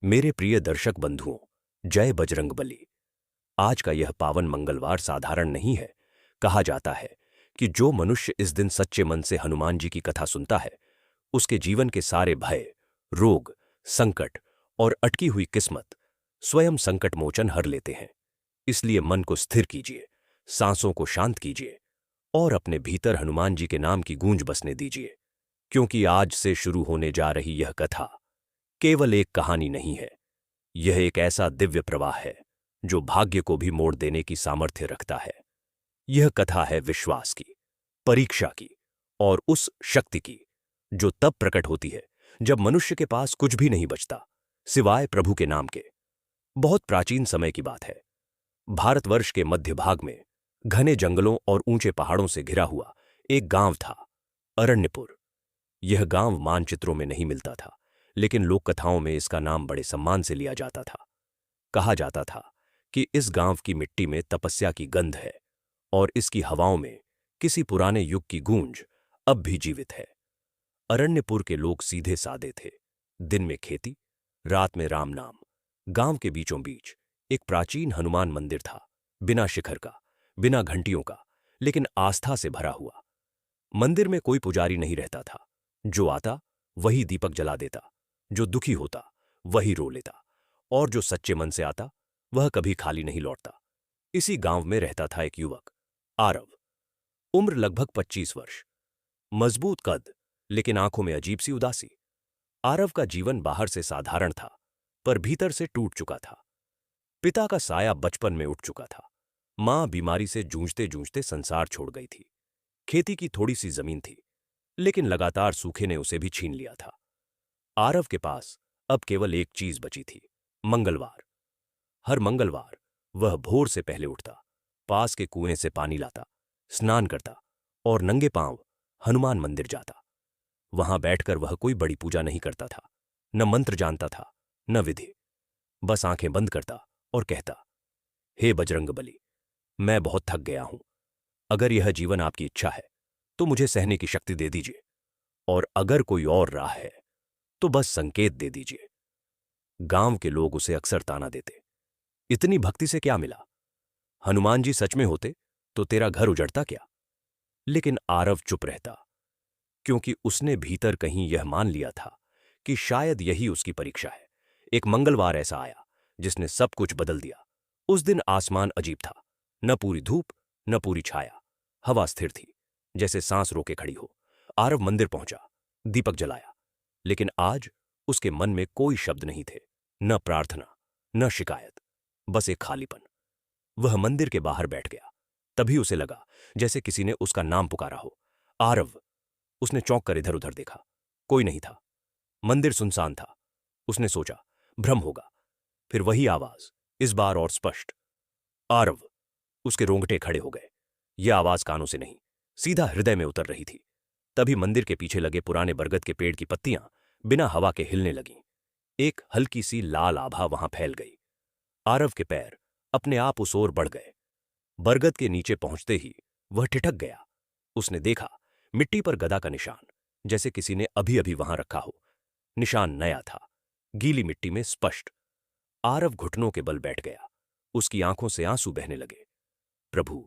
मेरे प्रिय दर्शक बंधुओं, जय बजरंगबली। आज का यह पावन मंगलवार साधारण नहीं है। कहा जाता है कि जो मनुष्य इस दिन सच्चे मन से हनुमान जी की कथा सुनता है, उसके जीवन के सारे भय, रोग, संकट और अटकी हुई किस्मत स्वयं संकट मोचन हर लेते हैं। इसलिए मन को स्थिर कीजिए, सांसों को शांत कीजिए और अपने भीतर हनुमान जी के नाम की गूंज बसने दीजिए, क्योंकि आज से शुरू होने जा रही यह कथा केवल एक कहानी नहीं है। यह एक ऐसा दिव्य प्रवाह है जो भाग्य को भी मोड़ देने की सामर्थ्य रखता है। यह कथा है विश्वास की, परीक्षा की और उस शक्ति की जो तब प्रकट होती है जब मनुष्य के पास कुछ भी नहीं बचता सिवाय प्रभु के नाम के। बहुत प्राचीन समय की बात है। भारतवर्ष के मध्य भाग में घने जंगलों और ऊंचे पहाड़ों से घिरा हुआ एक गांव था, अरण्यपुर। यह गांव मानचित्रों में नहीं मिलता था, लेकिन लोक कथाओं में इसका नाम बड़े सम्मान से लिया जाता था। कहा जाता था कि इस गांव की मिट्टी में तपस्या की गंध है और इसकी हवाओं में किसी पुराने युग की गूंज अब भी जीवित है। अरण्यपुर के लोग सीधे सादे थे। दिन में खेती, रात में राम नाम। गांव के बीचों बीच एक प्राचीन हनुमान मंदिर था, बिना शिखर का, बिना घंटियों का, लेकिन आस्था से भरा हुआ। मंदिर में कोई पुजारी नहीं रहता था। जो आता वही दीपक जला देता, जो दुखी होता वही रो लेता, और जो सच्चे मन से आता वह कभी खाली नहीं लौटता। इसी गांव में रहता था एक युवक, आरव। उम्र लगभग 25 वर्ष, मजबूत कद, लेकिन आंखों में अजीब सी उदासी। आरव का जीवन बाहर से साधारण था, पर भीतर से टूट चुका था। पिता का साया बचपन में उठ चुका था। मां बीमारी से जूझते जूझते संसार छोड़ गई थी। खेती की थोड़ी सी जमीन थी, लेकिन लगातार सूखे ने उसे भी छीन लिया था। आरव के पास अब केवल एक चीज बची थी, मंगलवार। हर मंगलवार वह भोर से पहले उठता, पास के कुएं से पानी लाता, स्नान करता और नंगे पांव हनुमान मंदिर जाता। वहां बैठकर वह कोई बड़ी पूजा नहीं करता था, न मंत्र जानता था, न विधि। बस आंखें बंद करता और कहता, हे बजरंगबली, मैं बहुत थक गया हूं। अगर यह जीवन आपकी इच्छा है तो मुझे सहने की शक्ति दे दीजिए, और अगर कोई और राह है तो बस संकेत दे दीजिए। गांव के लोग उसे अक्सर ताना देते, इतनी भक्ति से क्या मिला? हनुमान जी सच में होते तो तेरा घर उजड़ता क्या? लेकिन आरव चुप रहता, क्योंकि उसने भीतर कहीं यह मान लिया था कि शायद यही उसकी परीक्षा है। एक मंगलवार ऐसा आया जिसने सब कुछ बदल दिया। उस दिन आसमान अजीब था, न पूरी धूप न पूरी छाया। हवा स्थिर थी, जैसे सांस रोके खड़ी हो। आरव मंदिर पहुंचा, दीपक जलाया, लेकिन आज उसके मन में कोई शब्द नहीं थे, न प्रार्थना न शिकायत, बस एक खालीपन। वह मंदिर के बाहर बैठ गया। तभी उसे लगा जैसे किसी ने उसका नाम पुकारा हो, आरव। उसने चौंक कर इधर उधर देखा, कोई नहीं था। मंदिर सुनसान था। उसने सोचा, भ्रम होगा। फिर वही आवाज, इस बार और स्पष्ट, आरव। उसके रोंगटे खड़े हो गए। यह आवाज कानों से नहीं, सीधा हृदय में उतर रही थी। तभी मंदिर के पीछे लगे पुराने बरगद के पेड़ की पत्तियां बिना हवा के हिलने लगीं। एक हल्की सी लाल आभा वहां फैल गई। आरव के पैर अपने आप उस ओर बढ़ गए। बरगद के नीचे पहुंचते ही वह ठिठक गया। उसने देखा, मिट्टी पर गदा का निशान, जैसे किसी ने अभी अभी वहां रखा हो। निशान नया था, गीली मिट्टी में स्पष्ट। आरव घुटनों के बल बैठ गया। उसकी आंखों से आंसू बहने लगे। प्रभु,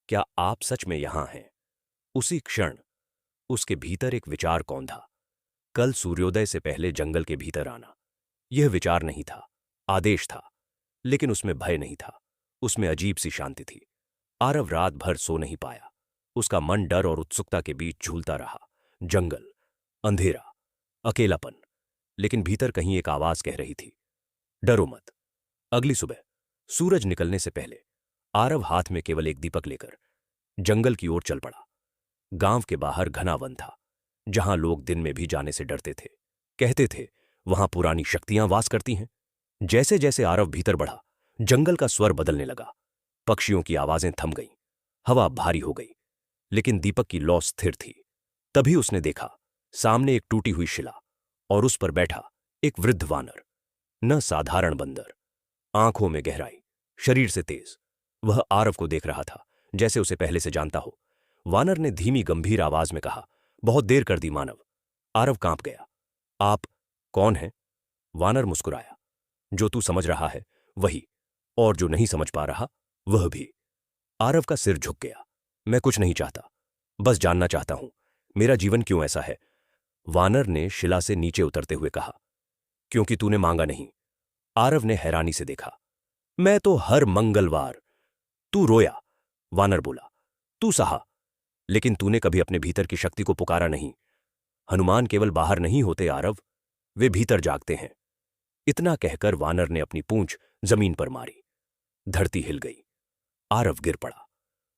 क्या आप सच में यहां हैं? उसी क्षण उसके भीतर एक विचार कौंधा, कल सूर्योदय से पहले जंगल के भीतर आना। यह विचार नहीं था, आदेश था। लेकिन उसमें भय नहीं था, उसमें अजीब सी शांति थी। आरव रात भर सो नहीं पाया। उसका मन डर और उत्सुकता के बीच झूलता रहा। जंगल, अंधेरा, अकेलापन, लेकिन भीतर कहीं एक आवाज कह रही थी, डरो मत। अगली सुबह सूरज निकलने से पहले आरव हाथ में केवल एक दीपक लेकर जंगल की ओर चल पड़ा। गांव के बाहर घना वन था, जहां लोग दिन में भी जाने से डरते थे। कहते थे वहां पुरानी शक्तियां वास करती हैं। जैसे जैसे आरव भीतर बढ़ा, जंगल का स्वर बदलने लगा। पक्षियों की आवाजें थम गईं, हवा भारी हो गई, लेकिन दीपक की लौ स्थिर थी। तभी उसने देखा, सामने एक टूटी हुई शिला, और उस पर बैठा एक वृद्ध वानर। न साधारण बंदर, आंखों में गहराई, शरीर से तेज। वह आरव को देख रहा था जैसे उसे पहले से जानता हो। वानर ने धीमी गंभीर आवाज में कहा, बहुत देर कर दी मानव। आरव कांप गया। आप कौन हैं? वानर मुस्कुराया, जो तू समझ रहा है वही, और जो नहीं समझ पा रहा वह भी। आरव का सिर झुक गया। मैं कुछ नहीं चाहता, बस जानना चाहता हूं मेरा जीवन क्यों ऐसा है। वानर ने शिला से नीचे उतरते हुए कहा। क्योंकि तूने मांगा नहीं। आरव ने हैरानी से देखा। मैं तो हर मंगलवार। तू रोया, वानर बोला। तू सहा, लेकिन तूने कभी अपने भीतर की शक्ति को पुकारा नहीं। हनुमान केवल बाहर नहीं होते आरव, वे भीतर जागते हैं। इतना कहकर वानर ने अपनी पूंछ जमीन पर मारी। धरती हिल गई। आरव गिर पड़ा।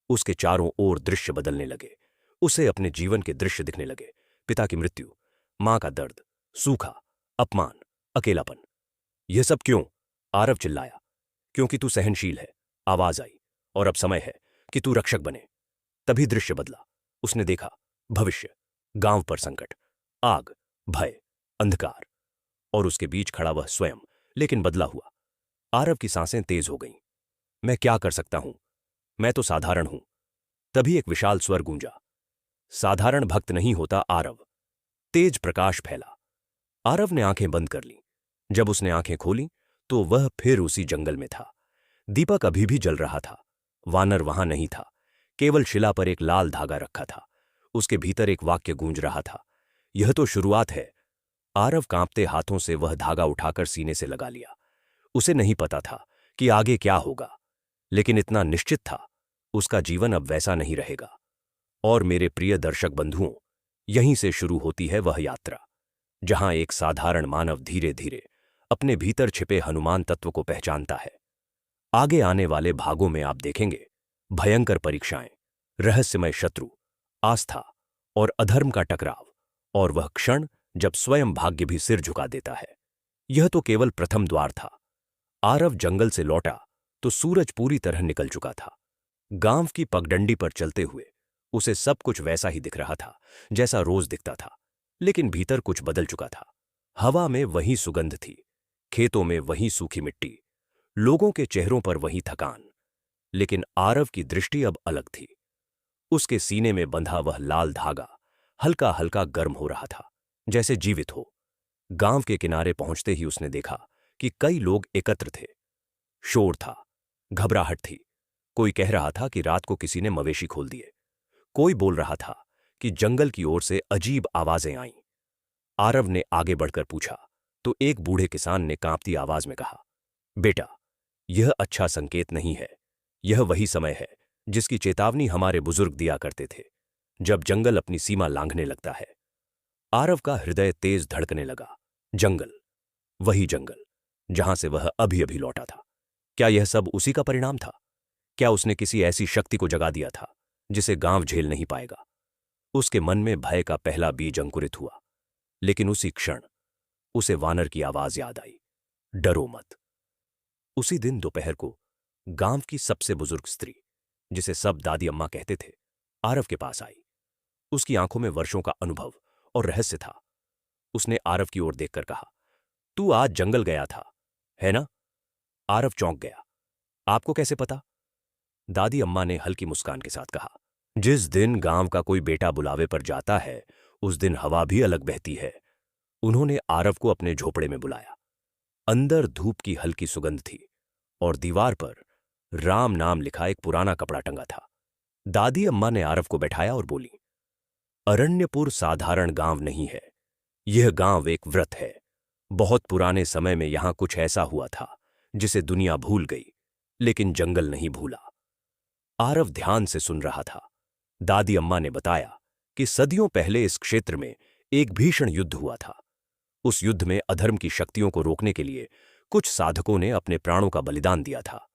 उसके चारों ओर दृश्य बदलने लगे। उसे अपने जीवन के दृश्य दिखने लगे। पिता की मृत्यु, मां का दर्द, सूखा, अपमान, अकेलापन। यह सब क्यों? आरव चिल्लाया। क्योंकि तू सहनशील है, आवाज आई। और अब समय है कि तू रक्षक बने। तभी दृश्य बदला। उसने देखा भविष्य, गांव पर संकट, आग, भय, अंधकार, और उसके बीच खड़ा वह स्वयं, लेकिन बदला हुआ। आरव की सांसें तेज हो गईं। मैं क्या कर सकता हूं? मैं तो साधारण हूं। तभी एक विशाल स्वर गूंजा। साधारण भक्त नहीं होता आरव। तेज प्रकाश फैला। आरव ने आंखें बंद कर लीं। जब उसने आंखें खोलीं तो वह फिर उसी जंगल में था। दीपक अभी भी जल रहा था। वानर वहां नहीं था। केवल शिला पर एक लाल धागा रखा था। उसके भीतर एक वाक्य गूंज रहा था। यह तो शुरुआत है। आरव कांपते हाथों से वह धागा उठाकर सीने से लगा लिया। उसे नहीं पता था कि आगे क्या होगा, लेकिन इतना निश्चित था, उसका जीवन अब वैसा नहीं रहेगा। और मेरे प्रिय दर्शक बंधुओं, यहीं से शुरू होती है वह यात्रा, जहां एक साधारण मानव धीरे धीरे अपने भीतर छिपे हनुमान तत्व को पहचानता है। आगे आने वाले भागों में आप देखेंगे भयंकर परीक्षाएं, रहस्यमय शत्रु, आस्था और अधर्म का टकराव, और वह क्षण जब स्वयं भाग्य भी सिर झुका देता है। यह तो केवल प्रथम द्वार था। आरव जंगल से लौटा तो सूरज पूरी तरह निकल चुका था। गांव की पगडंडी पर चलते हुए उसे सब कुछ वैसा ही दिख रहा था जैसा रोज दिखता था, लेकिन भीतर कुछ बदल चुका था। हवा में वही सुगंध थी, खेतों में वही सूखी मिट्टी, लोगों के चेहरों पर वही थकान, लेकिन आरव की दृष्टि अब अलग थी। उसके सीने में बंधा वह लाल धागा हल्का हल्का गर्म हो रहा था, जैसे जीवित हो। गांव के किनारे पहुंचते ही उसने देखा कि कई लोग एकत्र थे। शोर था, घबराहट थी। कोई कह रहा था कि रात को किसी ने मवेशी खोल दिए। कोई बोल रहा था कि जंगल की ओर से अजीब आवाजें आईं। आरव ने आगे बढ़कर पूछा तो एक बूढ़े किसान ने कांपती आवाज में कहा, बेटा, यह अच्छा संकेत नहीं है। यह वही समय है जिसकी चेतावनी हमारे बुजुर्ग दिया करते थे, जब जंगल अपनी सीमा लांघने लगता है। आरव का हृदय तेज धड़कने लगा। जंगल, वही जंगल जहां से वह अभी अभी लौटा था। क्या यह सब उसी का परिणाम था? क्या उसने किसी ऐसी शक्ति को जगा दिया था जिसे गांव झेल नहीं पाएगा? उसके मन में भय का पहला बीज अंकुरित हुआ, लेकिन उसी क्षण उसे वानर की आवाज याद आई, डरो मत। उसी दिन दोपहर को गांव की सबसे बुजुर्ग स्त्री, जिसे सब दादी अम्मा कहते थे, आरव के पास आई। उसकी आंखों में वर्षों का अनुभव और रहस्य था। उसने आरव की ओर देखकर कहा, तू आज जंगल गया था, है ना? आरव चौंक गया। आपको कैसे पता? दादी अम्मा ने हल्की मुस्कान के साथ कहा, जिस दिन गांव का कोई बेटा बुलावे पर जाता है उस दिन हवा भी अलग बहती है। उन्होंने आरव को अपने झोपड़े में बुलाया। अंदर धूप की हल्की सुगंध थी और दीवार पर राम नाम लिखा एक पुराना कपड़ा टंगा था। दादी अम्मा ने आरव को बैठाया और बोली, अरण्यपुर साधारण गांव नहीं है। यह गांव एक व्रत है। बहुत पुराने समय में यहां कुछ ऐसा हुआ था जिसे दुनिया भूल गई, लेकिन जंगल नहीं भूला। आरव ध्यान से सुन रहा था। दादी अम्मा ने बताया कि सदियों पहले इस क्षेत्र में एक भीषण युद्ध हुआ था। उस युद्ध में अधर्म की शक्तियों को रोकने के लिए कुछ साधकों ने अपने प्राणों का बलिदान दिया था।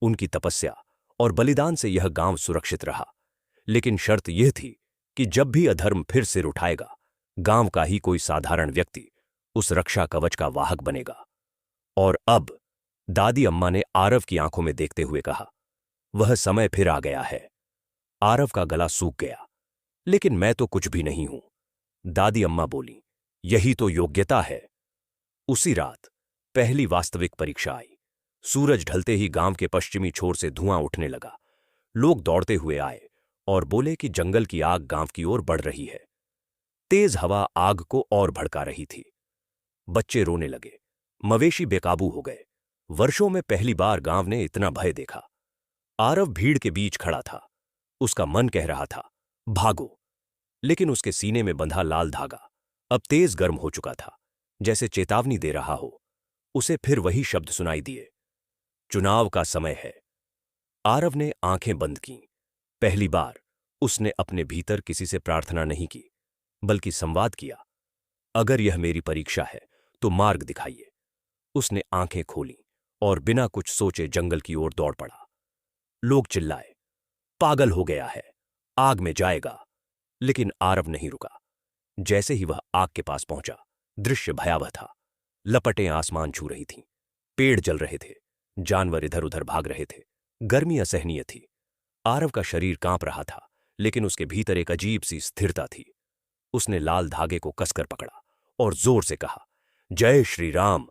उनकी तपस्या और बलिदान से यह गांव सुरक्षित रहा, लेकिन शर्त यह थी कि जब भी अधर्म फिर सिर उठाएगा, गांव का ही कोई साधारण व्यक्ति उस रक्षा कवच का वाहक बनेगा। और अब, दादी अम्मा ने आरव की आंखों में देखते हुए कहा, वह समय फिर आ गया है। आरव का गला सूख गया। लेकिन मैं तो कुछ भी नहीं हूं, दादी अम्मा बोली, यही तो योग्यता है। उसी रात पहली वास्तविक परीक्षा आई। सूरज ढलते ही गांव के पश्चिमी छोर से धुआं उठने लगा। लोग दौड़ते हुए आए और बोले कि जंगल की आग गांव की ओर बढ़ रही है। तेज हवा आग को और भड़का रही थी। बच्चे रोने लगे, मवेशी बेकाबू हो गए। वर्षों में पहली बार गांव ने इतना भय देखा। आरव भीड़ के बीच खड़ा था। उसका मन कह रहा था, भागो, लेकिन उसके सीने में बंधा लाल धागा अब तेज गर्म हो चुका था, जैसे चेतावनी दे रहा हो। उसे फिर वही शब्द सुनाई दिए, चुनाव का समय है। आरव ने आंखें बंद कीं। पहली बार उसने अपने भीतर किसी से प्रार्थना नहीं की, बल्कि संवाद किया। अगर यह मेरी परीक्षा है तो मार्ग दिखाइए। उसने आंखें खोलीं और बिना कुछ सोचे जंगल की ओर दौड़ पड़ा। लोग चिल्लाए, पागल हो गया है, आग में जाएगा। लेकिन आरव नहीं रुका। जैसे ही वह आग के पास पहुंचा, दृश्य भयावह था। लपटें आसमान छू रही थीं, पेड़ जल रहे थे, जानवर इधर उधर भाग रहे थे। गर्मी असहनीय थी। आरव का शरीर कांप रहा था, लेकिन उसके भीतर एक अजीब सी स्थिरता थी। उसने लाल धागे को कसकर पकड़ा और जोर से कहा, जय श्री राम।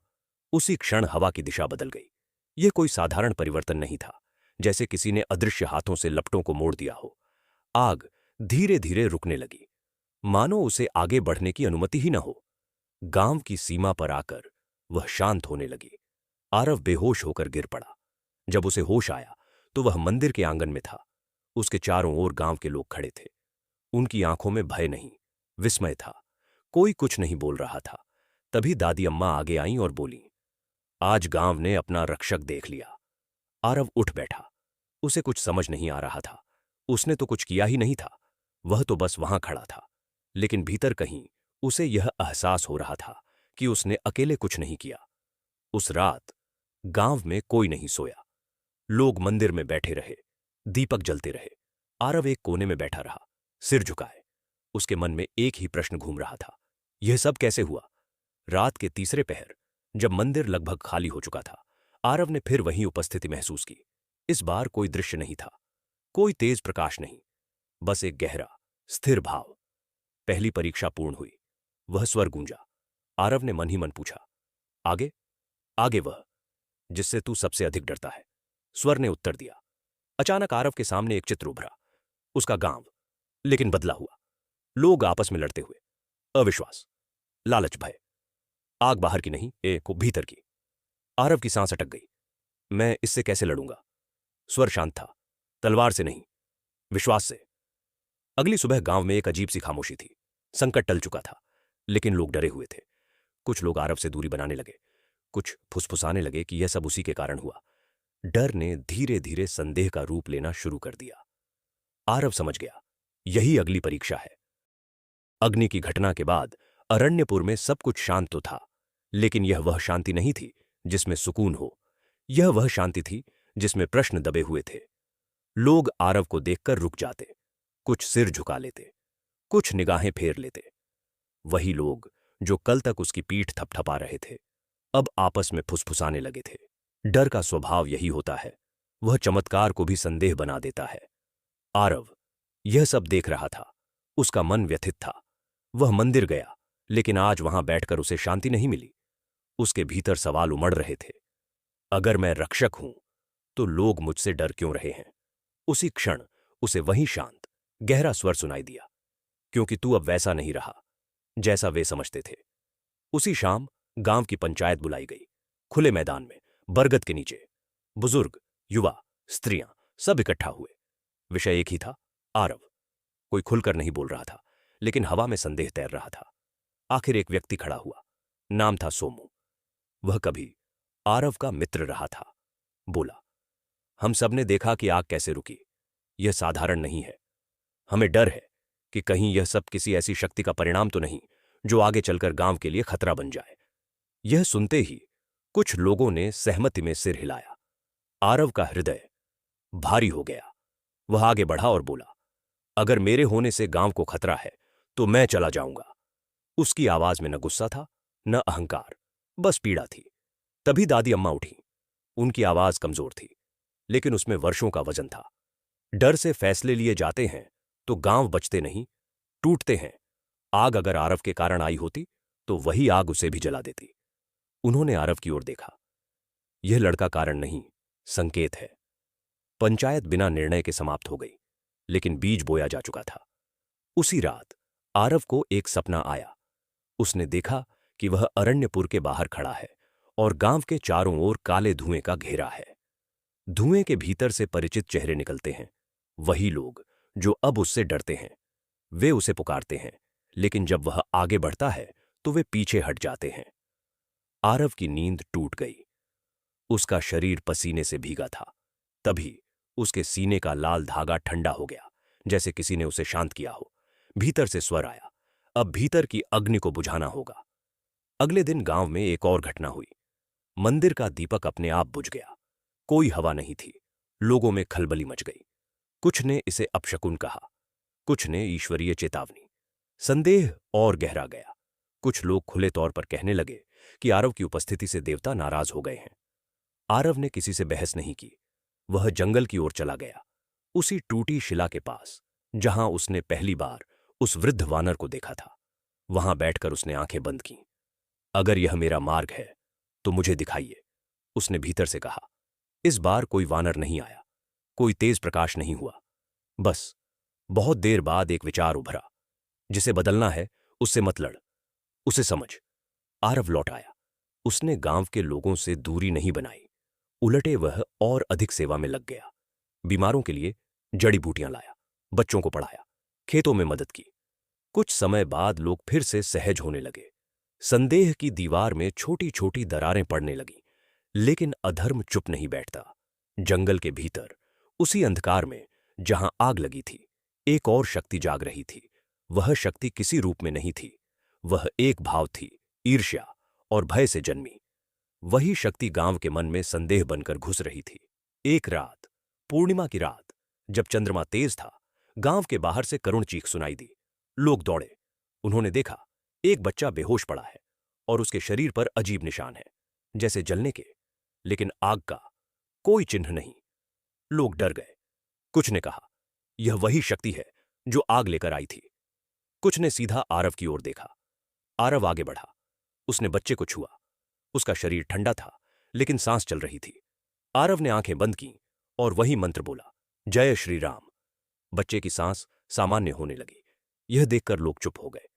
उसी क्षण हवा की दिशा बदल गई। यह कोई साधारण परिवर्तन नहीं था, जैसे किसी ने अदृश्य हाथों से लपटों को मोड़ दिया हो। आग धीरे धीरे रुकने लगी, मानो उसे आगे बढ़ने की अनुमति ही न हो। गांव की सीमा पर आकर वह शांत होने लगी। आरव बेहोश होकर गिर पड़ा। जब उसे होश आया तो वह मंदिर के आंगन में था। उसके चारों ओर गांव के लोग खड़े थे। उनकी आंखों में भय नहीं, विस्मय था। कोई कुछ नहीं बोल रहा था। तभी दादी अम्मा आगे आईं और बोलीं, आज गांव ने अपना रक्षक देख लिया। आरव उठ बैठा। उसे कुछ समझ नहीं आ रहा था। उसने तो कुछ किया ही नहीं था। वह तो बस वहां खड़ा था। लेकिन भीतर कहीं उसे यह एहसास हो रहा था कि उसने अकेले कुछ नहीं किया। उस रात गांव में कोई नहीं सोया। लोग मंदिर में बैठे रहे, दीपक जलते रहे। आरव एक कोने में बैठा रहा, सिर झुकाए। उसके मन में एक ही प्रश्न घूम रहा था, यह सब कैसे हुआ? रात के तीसरे पहर, जब मंदिर लगभग खाली हो चुका था, आरव ने फिर वहीं उपस्थिति महसूस की। इस बार कोई दृश्य नहीं था, कोई तेज प्रकाश नहीं, बस एक गहरा, स्थिर भाव। पहली परीक्षा पूर्ण हुई। वह स्वर गूंजा। आरव ने मन ही मन पूछा, आगे? आगे वह जिससे तू सबसे अधिक डरता है। स्वर ने उत्तर दिया। अचानक आरव के सामने एक चित्र उभरा, उसका गांव, लेकिन बदला हुआ। लोग आपस में लड़ते हुए, अविश्वास, लालच, भय। आग बाहर की नहीं, को भीतर की। आरव की सांस अटक गई। मैं इससे कैसे लड़ूंगा? स्वर शांत था, तलवार से नहीं, विश्वास से। अगली सुबह गांव में एक अजीब सी खामोशी थी। संकट टल चुका था, लेकिन लोग डरे हुए थे। कुछ लोग आरव से दूरी बनाने लगे, कुछ फुसफुसाने लगे कि यह सब उसी के कारण हुआ। डर ने धीरे धीरे संदेह का रूप लेना शुरू कर दिया। आरव समझ गया, यही अगली परीक्षा है। अग्नि की घटना के बाद अरण्यपुर में सब कुछ शांत तो था, लेकिन यह वह शांति नहीं थी जिसमें सुकून हो। यह वह शांति थी जिसमें प्रश्न दबे हुए थे। लोग आरव को देखकर रुक जाते, कुछ सिर झुका लेते, कुछ निगाहें फेर लेते। वही लोग जो कल तक उसकी पीठ थपथपा रहे थे, अब आपस में फुसफुसाने लगे थे। डर का स्वभाव यही होता है, वह चमत्कार को भी संदेह बना देता है। आरव यह सब देख रहा था। उसका मन व्यथित था। वह मंदिर गया, लेकिन आज वहां बैठकर उसे शांति नहीं मिली। उसके भीतर सवाल उमड़ रहे थे, अगर मैं रक्षक हूं तो लोग मुझसे डर क्यों रहे हैं? उसी क्षण उसे वही शांत, गहरा स्वर सुनाई दिया, क्योंकि तू अब वैसा नहीं रहा जैसा वे समझते थे। उसी शाम गांव की पंचायत बुलाई गई। खुले मैदान में, बरगद के नीचे, बुजुर्ग, युवा, स्त्रियां सब इकट्ठा हुए। विषय एक ही था, आरव। कोई खुलकर नहीं बोल रहा था, लेकिन हवा में संदेह तैर रहा था। आखिर एक व्यक्ति खड़ा हुआ। नाम था सोमू। वह कभी आरव का मित्र रहा था। बोला, हम सबने देखा कि आग कैसे रुकी। यह साधारण नहीं है। हमें डर है कि कहीं यह सब किसी ऐसी शक्ति का परिणाम तो नहीं जो आगे चलकर गांव के लिए खतरा बन जाए। यह सुनते ही कुछ लोगों ने सहमति में सिर हिलाया। आरव का हृदय भारी हो गया। वह आगे बढ़ा और बोला, अगर मेरे होने से गांव को खतरा है तो मैं चला जाऊंगा। उसकी आवाज में न गुस्सा था, न अहंकार, बस पीड़ा थी। तभी दादी अम्मा उठी। उनकी आवाज कमजोर थी, लेकिन उसमें वर्षों का वजन था। डर से फैसले लिए जाते हैं तो गांव बचते नहीं, टूटते हैं। आग अगर आरव के कारण आई होती तो वही आग उसे भी जला देती। उन्होंने आरव की ओर देखा। यह लड़का कारण नहीं, संकेत है। पंचायत बिना निर्णय के समाप्त हो गई, लेकिन बीज बोया जा चुका था। उसी रात आरव को एक सपना आया। उसने देखा कि वह अरण्यपुर के बाहर खड़ा है और गांव के चारों ओर काले धुएं का घेरा है। धुएं के भीतर से परिचित चेहरे निकलते हैं, वही लोग जो अब उससे डरते हैं। वे उसे पुकारते हैं, लेकिन जब वह आगे बढ़ता है तो वे पीछे हट जाते हैं। आरव की नींद टूट गई। उसका शरीर पसीने से भीगा था। तभी उसके सीने का लाल धागा ठंडा हो गया, जैसे किसी ने उसे शांत किया हो। भीतर से स्वर आया, अब भीतर की अग्नि को बुझाना होगा। अगले दिन गांव में एक और घटना हुई। मंदिर का दीपक अपने आप बुझ गया। कोई हवा नहीं थी। लोगों में खलबली मच गई। कुछ ने इसे अपशकुन कहा, कुछ ने ईश्वरीय चेतावनी। संदेह और गहरा गया। कुछ लोग खुले तौर पर कहने लगे कि आरव की उपस्थिति से देवता नाराज हो गए हैं। आरव ने किसी से बहस नहीं की। वह जंगल की ओर चला गया, उसी टूटी शिला के पास जहां उसने पहली बार उस वृद्ध वानर को देखा था। वहां बैठकर उसने आंखें बंद कीं। अगर यह मेरा मार्ग है तो मुझे दिखाइए, उसने भीतर से कहा। इस बार कोई वानर नहीं आया, कोई तेज प्रकाश नहीं हुआ। बस बहुत देर बाद एक विचार उभरा, जिसे बदलना है उससे मत लड़, उसे समझ। आरव लौट आया। उसने गांव के लोगों से दूरी नहीं बनाई, उलटे वह और अधिक सेवा में लग गया। बीमारों के लिए जड़ी बूटियां लाया, बच्चों को पढ़ाया, खेतों में मदद की। कुछ समय बाद लोग फिर से सहज होने लगे। संदेह की दीवार में छोटी छोटी दरारें पड़ने लगीं, लेकिन अधर्म चुप नहीं बैठता। जंगल के भीतर, उसी अंधकार में जहां आग लगी थी, एक और शक्ति जाग रही थी। वह शक्ति किसी रूप में नहीं थी, वह एक भाव थी, ईर्ष्या और भय से जन्मी। वही शक्ति गांव के मन में संदेह बनकर घुस रही थी। एक रात, पूर्णिमा की रात, जब चंद्रमा तेज था, गांव के बाहर से करुण चीख सुनाई दी। लोग दौड़े। उन्होंने देखा, एक बच्चा बेहोश पड़ा है और उसके शरीर पर अजीब निशान है, जैसे जलने के, लेकिन आग का कोई चिन्ह नहीं। लोग डर गए। कुछ ने कहा, यह वही शक्ति है जो आग लेकर आई थी। कुछ ने सीधा आरव की ओर देखा। आरव आगे बढ़ा। उसने बच्चे को छुआ। उसका शरीर ठंडा था, लेकिन सांस चल रही थी। आरव ने आंखें बंद कीं और वही मंत्र बोला, जय श्री राम। बच्चे की सांस सामान्य होने लगी। यह देखकर लोग चुप हो गए,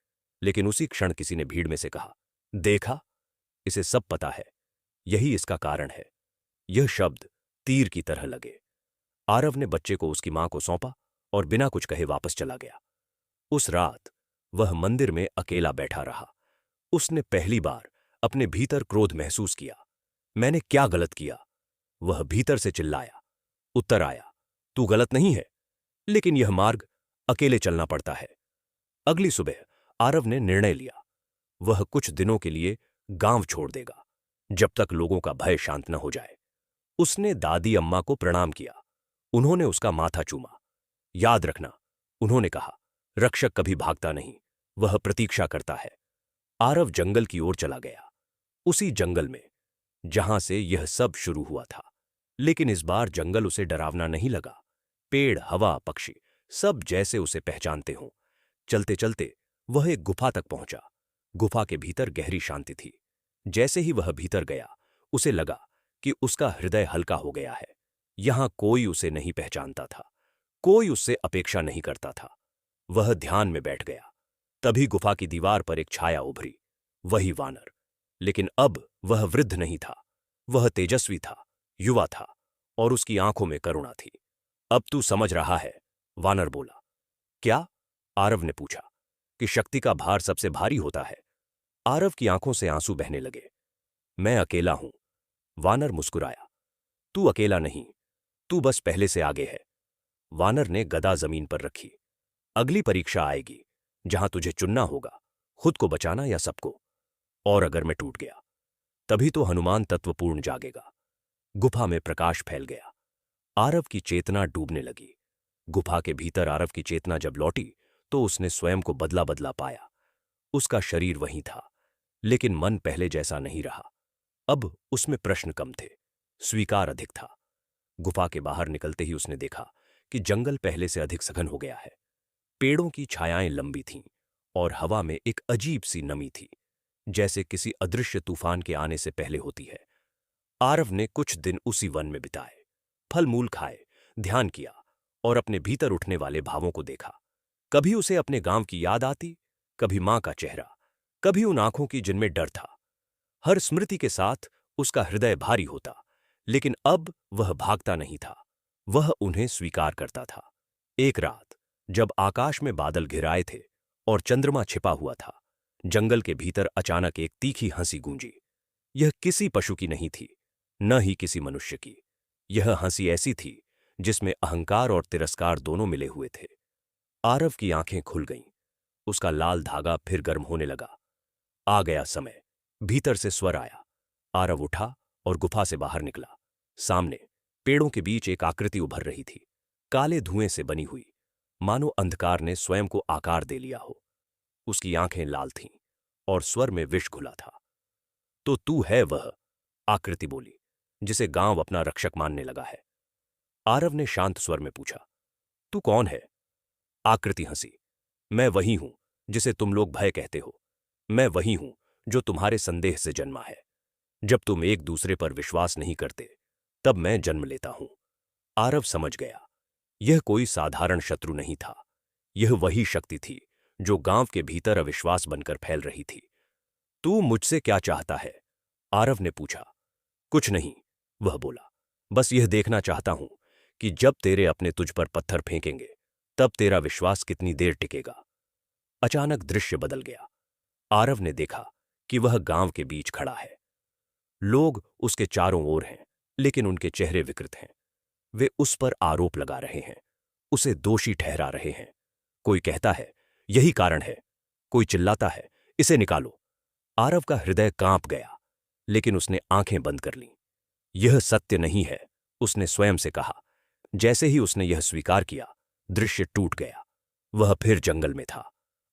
लेकिन उसी क्षण किसी ने भीड़ में से कहा, देखा, इसे सब पता है, यही इसका कारण है। यह शब्द तीर की तरह लगे। आरव ने बच्चे को उसकी मां को सौंपा और बिना कुछ कहे वापस चला गया। उस रात वह मंदिर में अकेला बैठा रहा। उसने पहली बार अपने भीतर क्रोध महसूस किया। मैंने क्या गलत किया? वह भीतर से चिल्लाया। उत्तर आया, तू गलत नहीं है, लेकिन यह मार्ग अकेले चलना पड़ता है। अगली सुबह आरव ने निर्णय लिया, वह कुछ दिनों के लिए गांव छोड़ देगा, जब तक लोगों का भय शांत न हो जाए। उसने दादी अम्मा को प्रणाम किया। उन्होंने उसका माथा चूमा। याद रखना, उन्होंने कहा, रक्षक कभी भागता नहीं, वह प्रतीक्षा करता है। आरव जंगल की ओर चला गया, उसी जंगल में जहां से यह सब शुरू हुआ था। लेकिन इस बार जंगल उसे डरावना नहीं लगा। पेड़, हवा, पक्षी सब जैसे उसे पहचानते हों। चलते चलते वह एक गुफा तक पहुंचा। गुफा के भीतर गहरी शांति थी। जैसे ही वह भीतर गया, उसे लगा कि उसका हृदय हल्का हो गया है। यहां कोई उसे नहीं पहचानता था, कोई उससे अपेक्षा नहीं करता था। वह ध्यान में बैठ गया। तभी गुफा की दीवार पर एक छाया उभरी, वही वानर। लेकिन अब वह वृद्ध नहीं था, वह तेजस्वी था, युवा था, और उसकी आंखों में करुणा थी। अब तू समझ रहा है, वानर बोला। क्या? आरव ने पूछा। कि शक्ति का भार सबसे भारी होता है। आरव की आंखों से आंसू बहने लगे। मैं अकेला हूं, वानर मुस्कुराया। तू अकेला नहीं, तू बस पहले से आगे है। वानर ने गदा जमीन पर रखी। अगली परीक्षा आएगी, जहां तुझे चुनना होगा, खुद को बचाना या सबको। और अगर मैं टूट गया, तभी तो हनुमान तत्वपूर्ण जागेगा। गुफा में प्रकाश फैल गया। आरव की चेतना डूबने लगी। गुफा के भीतर आरव की चेतना जब लौटी, तो उसने स्वयं को बदला बदला पाया। उसका शरीर वहीं था, लेकिन मन पहले जैसा नहीं रहा। अब उसमें प्रश्न कम थे, स्वीकार अधिक था। गुफा के बाहर निकलते ही उसने देखा कि जंगल पहले से अधिक सघन हो गया है। पेड़ों की छायाएं लंबी थीं और हवा में एक अजीब सी नमी थी, जैसे किसी अदृश्य तूफान के आने से पहले होती है। आरव ने कुछ दिन उसी वन में बिताए, फल मूल खाए, ध्यान किया और अपने भीतर उठने वाले भावों को देखा। कभी उसे अपने गांव की याद आती, कभी मां का चेहरा, कभी उन आंखों की जिनमें डर था। हर स्मृति के साथ उसका हृदय भारी होता, लेकिन अब वह भागता नहीं था, वह उन्हें स्वीकार करता था। एक रात जब आकाश में बादल घिराए थे और चंद्रमा छिपा हुआ था, जंगल के भीतर अचानक एक तीखी हंसी गूंजी। यह किसी पशु की नहीं थी, न ही किसी मनुष्य की। यह हंसी ऐसी थी जिसमें अहंकार और तिरस्कार दोनों मिले हुए थे। आरव की आंखें खुल गईं, उसका लाल धागा फिर गर्म होने लगा। आ गया समय। भीतर से स्वर आया। आरव उठा और गुफा से बाहर निकला। सामने पेड़ों के बीच एक आकृति उभर रही थी, काले धुएं से बनी हुई, मानो अंधकार ने स्वयं को आकार दे लिया हो। उसकी आंखें लाल थीं और स्वर में विष घुला था। तो तू है वह, आकृति बोली, जिसे गांव अपना रक्षक मानने लगा है। आरव ने शांत स्वर में पूछा, तू कौन है? आकृति हंसी, मैं वही हूं जिसे तुम लोग भय कहते हो। मैं वही हूं जो तुम्हारे संदेह से जन्मा है। जब तुम एक दूसरे पर विश्वास नहीं करते, तब मैं जन्म लेता हूं। आरव समझ गया, यह कोई साधारण शत्रु नहीं था। यह वही शक्ति थी जो गांव के भीतर अविश्वास बनकर फैल रही थी। तू मुझसे क्या चाहता है? आरव ने पूछा। कुछ नहीं, वह बोला, बस यह देखना चाहता हूं कि जब तेरे अपने तुझ पर पत्थर फेंकेंगे, तब तेरा विश्वास कितनी देर टिकेगा। अचानक दृश्य बदल गया। आरव ने देखा कि वह गांव के बीच खड़ा है। लोग उसके चारों ओर हैं, लेकिन उनके चेहरे विकृत हैं। वे उस पर आरोप लगा रहे हैं, उसे दोषी ठहरा रहे हैं। कोई कहता है, यही कारण है। कोई चिल्लाता है, इसे निकालो। आरव का हृदय कांप गया, लेकिन उसने आंखें बंद कर लीं। यह सत्य नहीं है, उसने स्वयं से कहा। जैसे ही उसने यह स्वीकार किया, दृश्य टूट गया। वह फिर जंगल में था।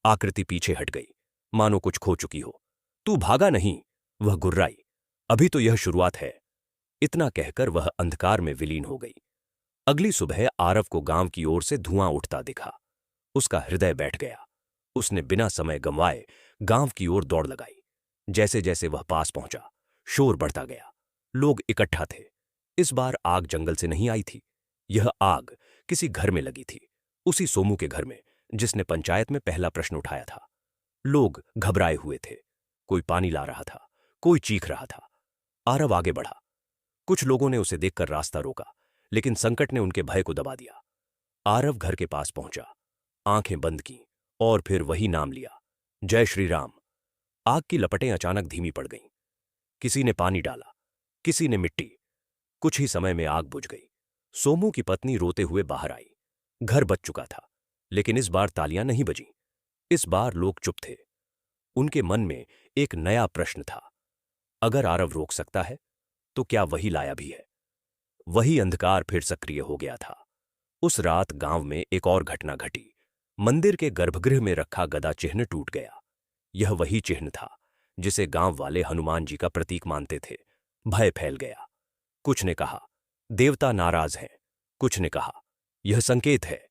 आकृति पीछे हट गई, मानो कुछ खो चुकी हो। तू भागा नहीं, वह गुर्राई, अभी तो यह शुरुआत है। इतना कहकर वह अंधकार में विलीन हो गई। अगली सुबह आरव को गांव की ओर से धुआं उठता दिखा। उसका हृदय बैठ गया। उसने बिना समय गंवाए गांव की ओर दौड़ लगाई। जैसे जैसे वह पास पहुंचा, शोर बढ़ता गया। लोग इकट्ठा थे। इस बार आग जंगल से नहीं आई थी। यह आग किसी घर में लगी थी, उसी सोमू के घर में जिसने पंचायत में पहला प्रश्न उठाया था। लोग घबराए हुए थे। कोई पानी ला रहा था, कोई चीख रहा था। आरव आगे बढ़ा। कुछ लोगों ने उसे देखकर रास्ता रोका, लेकिन संकट ने उनके भय को दबा दिया। आरव घर के पास पहुंचा, आंखें बंद की और फिर वही नाम लिया, जय श्री राम। आग की लपटें अचानक धीमी पड़ गईं। किसी ने पानी डाला, किसी ने मिट्टी। कुछ ही समय में आग बुझ गई। सोमू की पत्नी रोते हुए बाहर आई। घर बच चुका था, लेकिन इस बार तालियां नहीं बजीं। इस बार लोग चुप थे। उनके मन में एक नया प्रश्न था, अगर आरव रोक सकता है, तो क्या वही लाया भी है? वही अंधकार फिर सक्रिय हो गया था। उस रात गांव में एक और घटना घटी। मंदिर के गर्भगृह में रखा गदा चिन्ह टूट गया। यह वही चिन्ह था जिसे गांव वाले हनुमान जी का प्रतीक मानते थे। भय फैल गया। कुछ ने कहा, देवता नाराज हैं। कुछ ने कहा, यह संकेत है।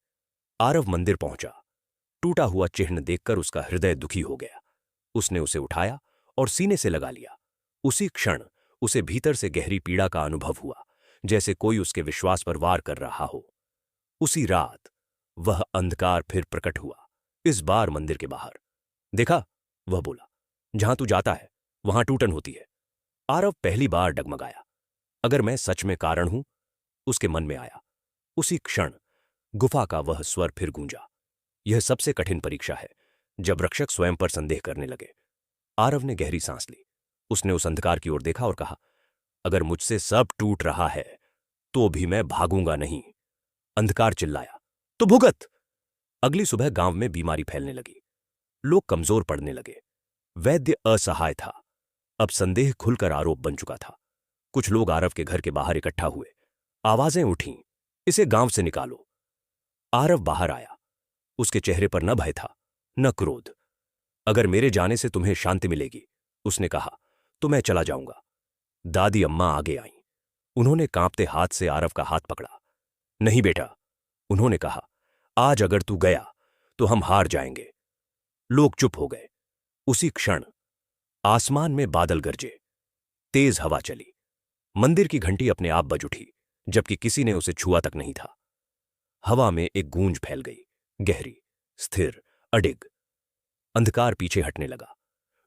आरव मंदिर पहुंचा। टूटा हुआ चिन्ह देखकर उसका हृदय दुखी हो गया। उसने उसे उठाया और सीने से लगा लिया। उसी क्षण उसे भीतर से गहरी पीड़ा का अनुभव हुआ, जैसे कोई उसके विश्वास पर वार कर रहा हो। उसी रात वह अंधकार फिर प्रकट हुआ, इस बार मंदिर के बाहर। देखा, वह बोला, जहां तू जाता है वहां टूटन होती है। आरव पहली बार डगमगाया। अगर मैं सच में कारण हूं, उसके मन में आया। उसी क्षण गुफा का वह स्वर फिर गूंजा। यह सबसे कठिन परीक्षा है, जब रक्षक स्वयं पर संदेह करने लगे। आरव ने गहरी सांस ली। उसने उस अंधकार की ओर देखा और कहा, अगर मुझसे सब टूट रहा है, तो भी मैं भागूंगा नहीं। अंधकार चिल्लाया, तो भुगत। अगली सुबह गांव में बीमारी फैलने लगी। लोग कमजोर पड़ने लगे। वैद्य असहाय था। अब संदेह खुलकर आरोप बन चुका था। कुछ लोग आरव के घर के बाहर इकट्ठा हुए। आवाजें उठीं, इसे गांव से निकालो। आरव बाहर आया। उसके चेहरे पर न भय था, न क्रोध। अगर मेरे जाने से तुम्हें शांति मिलेगी, उसने कहा, तो मैं चला जाऊंगा। दादी अम्मा आगे आईं। उन्होंने कांपते हाथ से आरव का हाथ पकड़ा। नहीं बेटा, उन्होंने कहा, आज अगर तू गया तो हम हार जाएंगे। लोग चुप हो गए। उसी क्षण आसमान में बादल गरजे, तेज हवा चली। मंदिर की घंटी अपने आप बज उठी, जबकि किसी ने उसे छुआ तक नहीं था। हवा में एक गूंज फैल गई, गहरी, स्थिर, अडिग। अंधकार पीछे हटने लगा।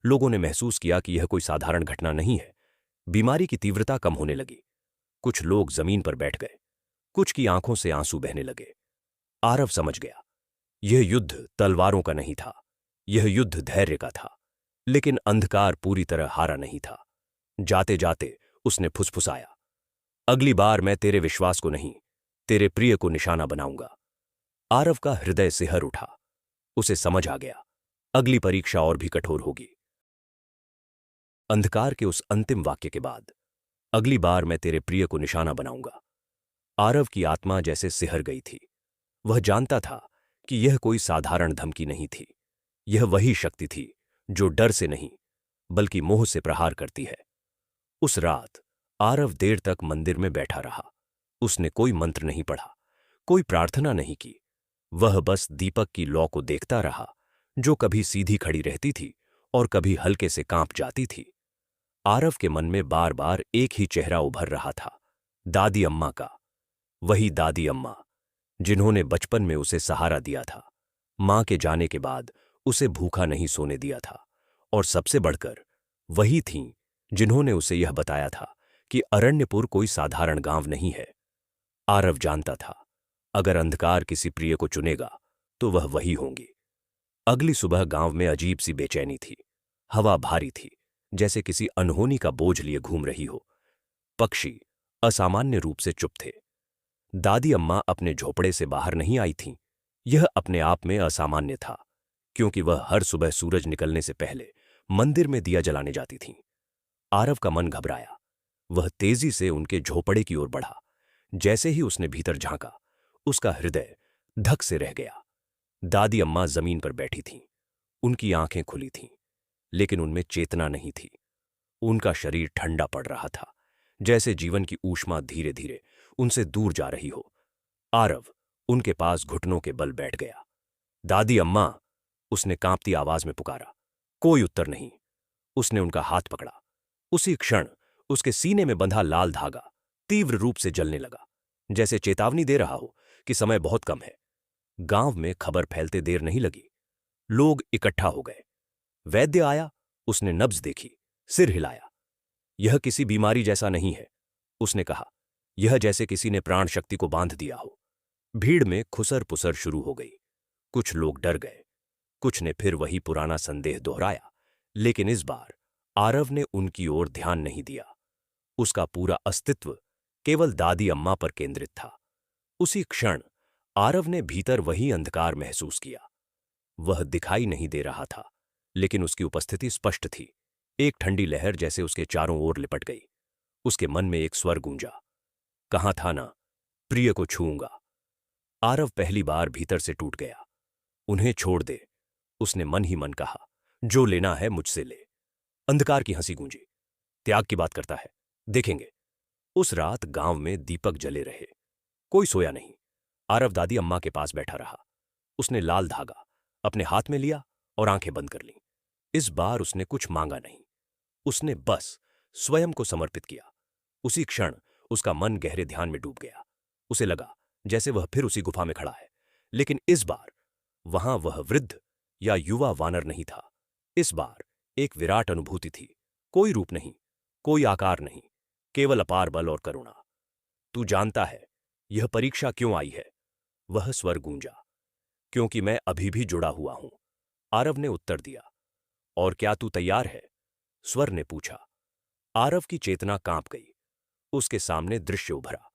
लोगों ने महसूस किया कि यह कोई साधारण घटना नहीं है। बीमारी की तीव्रता कम होने लगी। कुछ लोग जमीन पर बैठ गए, कुछ की आंखों से आंसू बहने लगे। आरव समझ गया, यह युद्ध तलवारों का नहीं था, यह युद्ध धैर्य का था। लेकिन अंधकार पूरी तरह हारा नहीं था। जाते जाते उसने फुसफुसाया, अगली बार मैं तेरे विश्वास को नहीं, तेरे प्रिय को निशाना बनाऊंगा। आरव का हृदय सिहर उठा। उसे समझ आ गया, अगली परीक्षा और भी कठोर होगी। अंधकार के उस अंतिम वाक्य के बाद, अगली बार मैं तेरे प्रिय को निशाना बनाऊंगा, आरव की आत्मा जैसे सिहर गई थी। वह जानता था कि यह कोई साधारण धमकी नहीं थी। यह वही शक्ति थी जो डर से नहीं, बल्कि मोह से प्रहार करती है। उस रात आरव देर तक मंदिर में बैठा रहा। उसने कोई मंत्र नहीं पढ़ा, कोई प्रार्थना नहीं की। वह बस दीपक की लौ को देखता रहा, जो कभी सीधी खड़ी रहती थी और कभी हल्के से कांप जाती थी। आरव के मन में बार बार एक ही चेहरा उभर रहा था, दादी अम्मा का। वही दादी अम्मा जिन्होंने बचपन में उसे सहारा दिया था, मां के जाने के बाद उसे भूखा नहीं सोने दिया था, और सबसे बढ़कर वही थीं जिन्होंने उसे यह बताया था कि अरण्यपुर कोई साधारण गांव नहीं है। आरव जानता था, अगर अंधकार किसी प्रिय को चुनेगा तो वह वही होंगी। अगली सुबह गांव में अजीब सी बेचैनी थी। हवा भारी थी, जैसे किसी अनहोनी का बोझ लिए घूम रही हो। पक्षी असामान्य रूप से चुप थे। दादी अम्मा अपने झोपड़े से बाहर नहीं आई थीं। यह अपने आप में असामान्य था, क्योंकि वह हर सुबह सूरज निकलने से पहले मंदिर में दिया जलाने जाती थीं। आरव का मन घबराया। वह तेजी से उनके झोपड़े की ओर बढ़ा। जैसे ही उसने भीतर झांका, उसका हृदय धक से रह गया। दादी अम्मा जमीन पर बैठी थीं। उनकी आंखें खुली थीं, लेकिन उनमें चेतना नहीं थी। उनका शरीर ठंडा पड़ रहा था, जैसे जीवन की ऊष्मा धीरे धीरे उनसे दूर जा रही हो। आरव उनके पास घुटनों के बल बैठ गया। दादी अम्मा, उसने कांपती आवाज में पुकारा। कोई उत्तर नहीं। उसने उनका हाथ पकड़ा। उसी क्षण उसके सीने में बंधा लाल धागा तीव्र रूप से जलने लगा, जैसे चेतावनी दे रहा हो कि समय बहुत कम है। गांव में खबर फैलते देर नहीं लगी। लोग इकट्ठा हो गए। वैद्य आया। उसने नब्ज देखी, सिर हिलाया। यह किसी बीमारी जैसा नहीं है, उसने कहा। यह जैसे किसी ने प्राण शक्ति को बांध दिया हो। भीड़ में खुसर पुसर शुरू हो गई। कुछ लोग डर गए, कुछ ने फिर वही पुराना संदेह दोहराया। लेकिन इस बार आरव ने उनकी ओर ध्यान नहीं दिया। उसका पूरा अस्तित्व केवल दादी अम्मा पर केंद्रित था। उसी क्षण आरव ने भीतर वही अंधकार महसूस किया। वह दिखाई नहीं दे रहा था, लेकिन उसकी उपस्थिति स्पष्ट थी। एक ठंडी लहर जैसे उसके चारों ओर लिपट गई। उसके मन में एक स्वर गूंजा, कहा था ना, प्रिय को छूऊंगा। आरव पहली बार भीतर से टूट गया। उन्हें छोड़ दे, उसने मन ही मन कहा। जो लेना है मुझसे ले। अंधकार की हंसी गूंजी। त्याग की बात करता है, देखेंगे। उस रात गांव में दीपक जले रहे। कोई सोया नहीं। आरव दादी अम्मा के पास बैठा रहा। उसने लाल धागा अपने हाथ में लिया और आंखें बंद कर लीं। इस बार उसने कुछ मांगा नहीं। उसने बस स्वयं को समर्पित किया। उसी क्षण उसका मन गहरे ध्यान में डूब गया। उसे लगा जैसे वह फिर उसी गुफा में खड़ा है, लेकिन इस बार वहां वह वृद्ध या युवा वानर नहीं था। इस बार एक विराट अनुभूति थी। कोई रूप नहीं, कोई आकार नहीं, केवल अपार बल और करुणा। तू जानता है यह परीक्षा क्यों आई है? वह स्वर गूंजा। क्योंकि मैं अभी भी जुड़ा हुआ हूं, आरव ने उत्तर दिया। और क्या तू तैयार है? स्वर ने पूछा। आरव की चेतना कांप गई। उसके सामने दृश्य उभरा।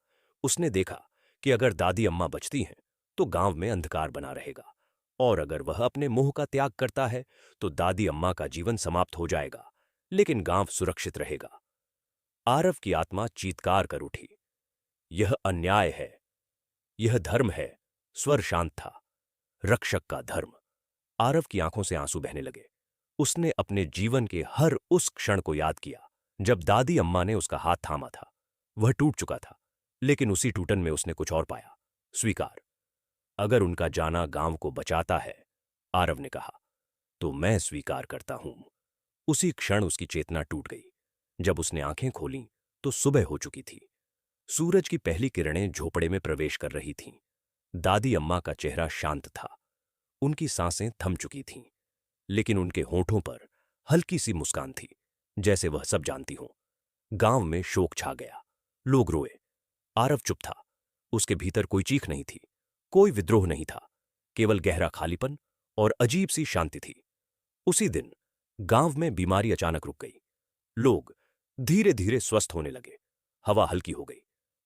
उसने देखा कि अगर दादी अम्मा बचती हैं तो गांव में अंधकार बना रहेगा, और अगर वह अपने मोह का त्याग करता है तो दादी अम्मा का जीवन समाप्त हो जाएगा, लेकिन गांव सुरक्षित रहेगा। आरव की आत्मा चीत्कार कर उठी। यह अन्याय है, यह धर्म है। स्वर शांत था। रक्षक का धर्म। आरव की आंखों से आंसू बहने लगे। उसने अपने जीवन के हर उस क्षण को याद किया जब दादी अम्मा ने उसका हाथ थामा था। वह टूट चुका था, लेकिन उसी टूटन में उसने कुछ और पाया, स्वीकार। अगर उनका जाना गांव को बचाता है, आरव ने कहा, तो मैं स्वीकार करता हूं। उसी क्षण उसकी चेतना टूट गई। जब उसने आंखें खोलीं तो सुबह हो चुकी थी। सूरज की पहली किरणें झोपड़े में प्रवेश कर रही थीं। दादी अम्मा का चेहरा शांत था। उनकी सांसें थम चुकी थीं, लेकिन उनके होठों पर हल्की सी मुस्कान थी, जैसे वह सब जानती हों। गांव में शोक छा गया। लोग रोए। आरव चुप था। उसके भीतर कोई चीख नहीं थी, कोई विद्रोह नहीं था, केवल गहरा खालीपन और अजीब सी शांति थी। उसी दिन गांव में बीमारी अचानक रुक गई। लोग धीरे धीरे स्वस्थ होने लगे। हवा हल्की हो गई।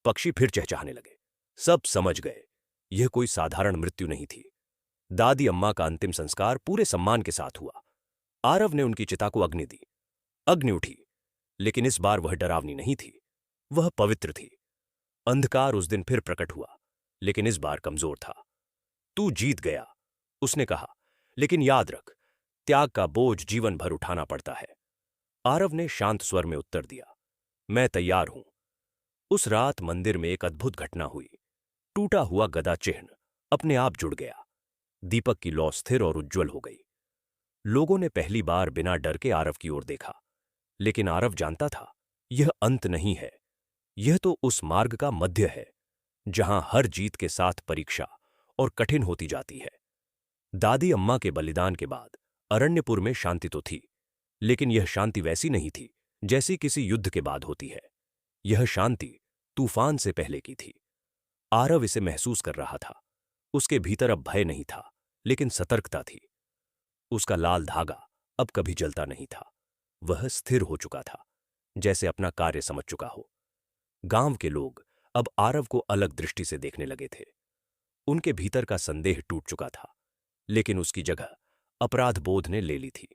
पक्षी फिर चहचहाने लगे। सब समझ गए, यह कोई साधारण मृत्यु नहीं थी। दादी अम्मा का अंतिम संस्कार पूरे सम्मान के साथ हुआ। आरव ने उनकी चिता को अग्नि दी। अग्नि उठी, लेकिन इस बार वह डरावनी नहीं थी, वह पवित्र थी। अंधकार उस दिन फिर प्रकट हुआ, लेकिन इस बार कमजोर था। तू जीत गया, उसने कहा, लेकिन याद रख, त्याग का बोझ जीवन भर उठाना पड़ता है। आरव ने शांत स्वर में उत्तर दिया, मैं तैयार हूं। उस रात मंदिर में एक अद्भुत घटना हुई। टूटा हुआ गदा चिन्ह अपने आप जुड़ गया। दीपक की लौ स्थिर और उज्ज्वल हो गई। लोगों ने पहली बार बिना डर के आरव की ओर देखा, लेकिन आरव जानता था, यह अंत नहीं है, यह तो उस मार्ग का मध्य है जहां हर जीत के साथ परीक्षा और कठिन होती जाती है। दादी अम्मा के बलिदान के बाद अरण्यपुर में शांति तो थी, लेकिन यह शांति वैसी नहीं थी जैसी किसी युद्ध के बाद होती है। यह शांति तूफान से पहले की थी। आरव इसे महसूस कर रहा था। उसके भीतर अब भय नहीं था, लेकिन सतर्कता थी। उसका लाल धागा अब कभी जलता नहीं था। वह स्थिर हो चुका था, जैसे अपना कार्य समझ चुका हो। गांव के लोग अब आरव को अलग दृष्टि से देखने लगे थे। उनके भीतर का संदेह टूट चुका था, लेकिन उसकी जगह अपराध बोध ने ले ली थी।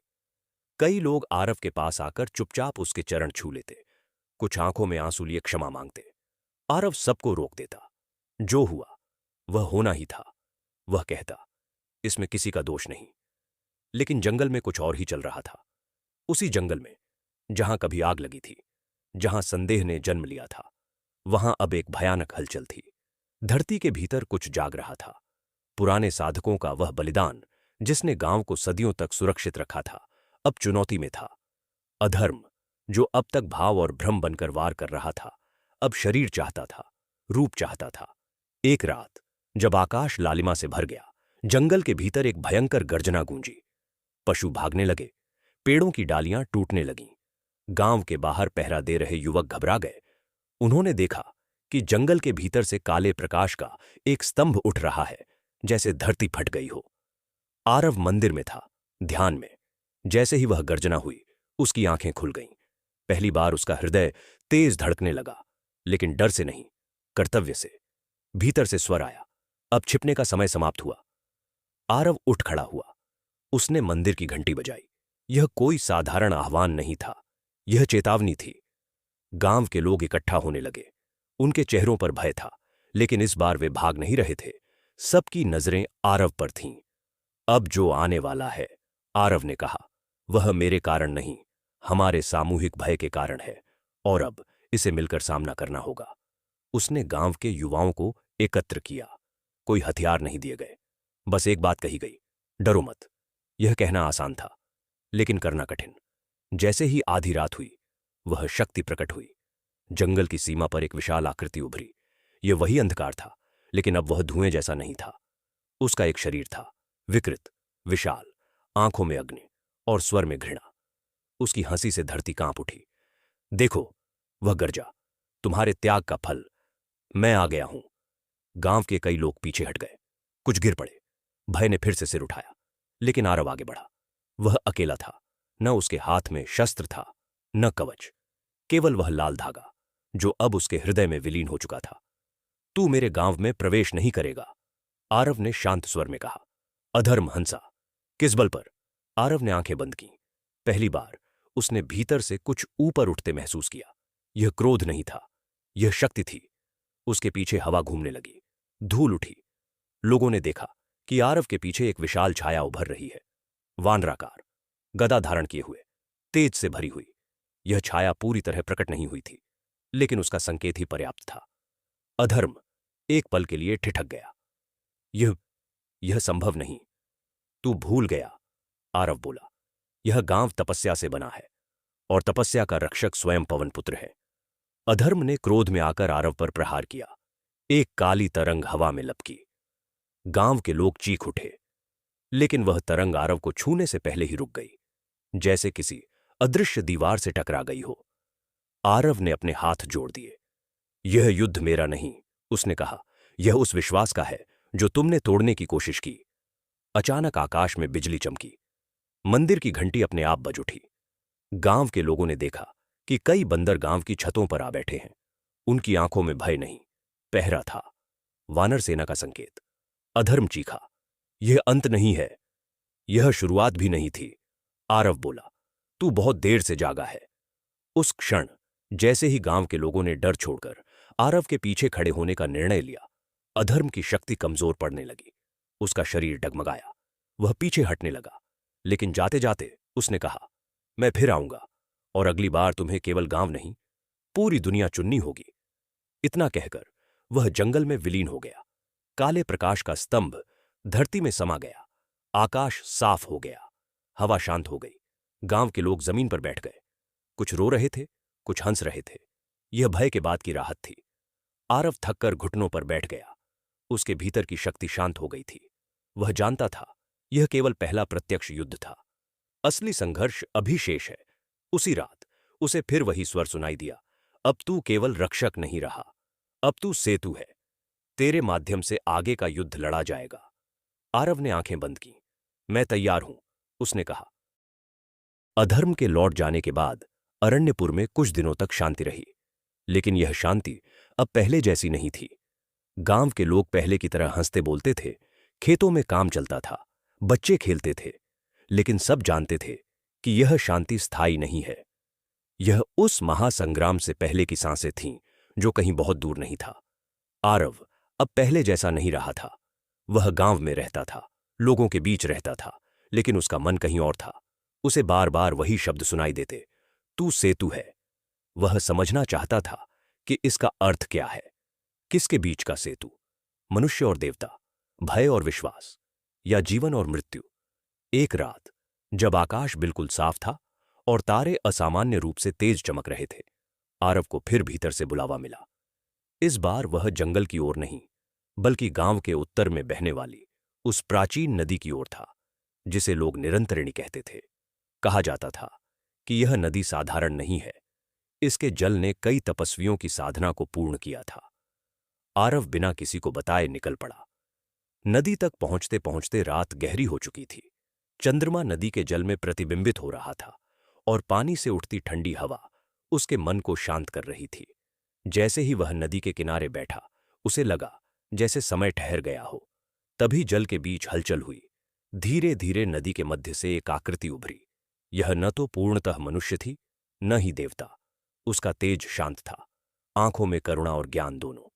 कई लोग आरव के पास आकर चुपचाप उसके चरण छू लेते, कुछ आंखों में आंसू लिए क्षमा मांगते। आरव सबको रोक देता। जो हुआ वह होना ही था, वह कहता, इसमें किसी का दोष नहीं। लेकिन जंगल में कुछ और ही चल रहा था। उसी जंगल में जहां कभी आग लगी थी, जहां संदेह ने जन्म लिया था, वहां अब एक भयानक हलचल थी। धरती के भीतर कुछ जाग रहा था। पुराने साधकों का वह बलिदान, जिसने गांव को सदियों तक सुरक्षित रखा था, अब चुनौती में था। अधर्म, जो अब तक भाव और भ्रम बनकर वार कर रहा था, अब शरीर चाहता था, रूप चाहता था। एक रात जब आकाश लालिमा से भर गया, जंगल के भीतर एक भयंकर गर्जना गूंजी। पशु भागने लगे, पेड़ों की डालियां टूटने लगीं। गांव के बाहर पहरा दे रहे युवक घबरा गए। उन्होंने देखा कि जंगल के भीतर से काले प्रकाश का एक स्तंभ उठ रहा है, जैसे धरती फट गई हो। आरव मंदिर में था, ध्यान में। जैसे ही वह गर्जना हुई, उसकी आंखें खुल गईं। पहली बार उसका हृदय तेज धड़कने लगा, लेकिन डर से नहीं, कर्तव्य से। भीतर से स्वर आया, अब छिपने का समय समाप्त हुआ। आरव उठ खड़ा हुआ। उसने मंदिर की घंटी बजाई। यह कोई साधारण आह्वान नहीं था, यह चेतावनी थी। गांव के लोग इकट्ठा होने लगे। उनके चेहरों पर भय था, लेकिन इस बार वे भाग नहीं रहे थे। सबकी नजरें आरव पर थीं। अब जो आने वाला है, आरव ने कहा, वह मेरे कारण नहीं, हमारे सामूहिक भय के कारण है, और अब इसे मिलकर सामना करना होगा। उसने गांव के युवाओं को एकत्र किया। कोई हथियार नहीं दिए गए, बस एक बात कही गई, डरो मत। यह कहना आसान था, लेकिन करना कठिन। जैसे ही आधी रात हुई, वह शक्ति प्रकट हुई। जंगल की सीमा पर एक विशाल आकृति उभरी। यह वही अंधकार था, लेकिन अब वह धुएं जैसा नहीं था। उसका एक शरीर था, विकृत, विशाल, आंखों में अग्नि और स्वर में घृणा। उसकी हंसी से धरती कांप उठी। देखो, वह गरजा, तुम्हारे त्याग का फल, मैं आ गया हूं। गांव के कई लोग पीछे हट गए, कुछ गिर पड़े। भय ने फिर से सिर उठाया, लेकिन आरव आगे बढ़ा। वह अकेला था, न उसके हाथ में शस्त्र था, न कवच, केवल वह लाल धागा, जो अब उसके हृदय में विलीन हो चुका था। तू मेरे गांव में प्रवेश नहीं करेगा, आरव ने शांत स्वर में कहा। अधर्म हंसा। किस बल पर? आरव ने आंखें बंद की। पहली बार उसने भीतर से कुछ ऊपर उठते महसूस किया। यह क्रोध नहीं था, यह शक्ति थी। उसके पीछे हवा घूमने लगी, धूल उठी। लोगों ने देखा कि आरव के पीछे एक विशाल छाया उभर रही है, वानराकार, गदा धारण किए हुए, तेज से भरी हुई। यह छाया पूरी तरह प्रकट नहीं हुई थी, लेकिन उसका संकेत ही पर्याप्त था। अधर्म एक पल के लिए ठिठक गया। यह संभव नहीं। तू भूल गया, आरव बोला। यह गांव तपस्या से बना है, और तपस्या का रक्षक स्वयं पवनपुत्र है। अधर्म ने क्रोध में आकर आरव पर प्रहार किया। एक काली तरंग हवा में लपकी। गांव के लोग चीख उठे, लेकिन वह तरंग आरव को छूने से पहले ही रुक गई, जैसे किसी अदृश्य दीवार से टकरा गई हो। आरव ने अपने हाथ जोड़ दिए। यह युद्ध मेरा नहीं, उसने कहा, यह उस विश्वास का है जो तुमने तोड़ने की कोशिश की। अचानक आकाश में बिजली चमकी। मंदिर की घंटी अपने आप बज उठी। गांव के लोगों ने देखा कि कई बंदर गांव की छतों पर आ बैठे हैं। उनकी आंखों में भय नहीं, पहरा था। वानर सेना का संकेत। अधर्म चीखा, यह अंत नहीं है, यह शुरुआत भी नहीं थी। आरव बोला, तू बहुत देर से जागा है। उस क्षण जैसे ही गांव के लोगों ने डर छोड़कर आरव के पीछे खड़े होने का निर्णय लिया, अधर्म की शक्ति कमजोर पड़ने लगी। उसका शरीर डगमगाया। वह पीछे हटने लगा, लेकिन जाते जाते उसने कहा, मैं फिर आऊंगा और अगली बार तुम्हें केवल गांव नहीं, पूरी दुनिया चुननी होगी। इतना कहकर वह जंगल में विलीन हो गया। काले प्रकाश का स्तंभ धरती में समा गया। आकाश साफ हो गया। हवा शांत हो गई। गांव के लोग जमीन पर बैठ गए। कुछ रो रहे थे, कुछ हंस रहे थे। यह भय के बाद की राहत थी। आरव थककर घुटनों पर बैठ गया। उसके भीतर की शक्ति शांत हो गई थी। वह जानता था यह केवल पहला प्रत्यक्ष युद्ध था। असली संघर्ष अभी शेष है। उसी रात उसे फिर वही स्वर सुनाई दिया, अब तू केवल रक्षक नहीं रहा, अब तू सेतु है। तेरे माध्यम से आगे का युद्ध लड़ा जाएगा। आरव ने आंखें बंद की। मैं तैयार हूं, उसने कहा। अधर्म के लौट जाने के बाद अरण्यपुर में कुछ दिनों तक शांति रही, लेकिन यह शांति अब पहले जैसी नहीं थी। गांव के लोग पहले की तरह हंसते बोलते थे, खेतों में काम चलता था, बच्चे खेलते थे, लेकिन सब जानते थे कि यह शांति स्थायी नहीं है। यह उस महासंग्राम से पहले की सांसें थीं जो कहीं बहुत दूर नहीं था। आरव अब पहले जैसा नहीं रहा था। वह गांव में रहता था, लोगों के बीच रहता था, लेकिन उसका मन कहीं और था। उसे बार बार वही शब्द सुनाई देते, तू सेतु है। वह समझना चाहता था कि इसका अर्थ क्या है। किसके बीच का सेतु? मनुष्य और देवता, भय और विश्वास, या जीवन और मृत्यु? एक रात जब आकाश बिल्कुल साफ था और तारे असामान्य रूप से तेज चमक रहे थे, आरव को फिर भीतर से बुलावा मिला। इस बार वह जंगल की ओर नहीं, बल्कि गांव के उत्तर में बहने वाली उस प्राचीन नदी की ओर था, जिसे लोग निरंतरिणी कहते थे। कहा जाता था कि यह नदी साधारण नहीं है। इसके जल ने कई तपस्वियों की साधना को पूर्ण किया था। आरव बिना किसी को बताए निकल पड़ा। नदी तक पहुंचते पहुंचते रात गहरी हो चुकी थी। चंद्रमा नदी के जल में प्रतिबिंबित हो रहा था और पानी से उठती ठंडी हवा उसके मन को शांत कर रही थी। जैसे ही वह नदी के किनारे बैठा, उसे लगा जैसे समय ठहर गया हो। तभी जल के बीच हलचल हुई। धीरे धीरे नदी के मध्य से एक आकृति उभरी। यह न तो पूर्णतः मनुष्य थी, न ही देवता। उसका तेज शांत था, आंखों में करुणा और ज्ञान दोनों।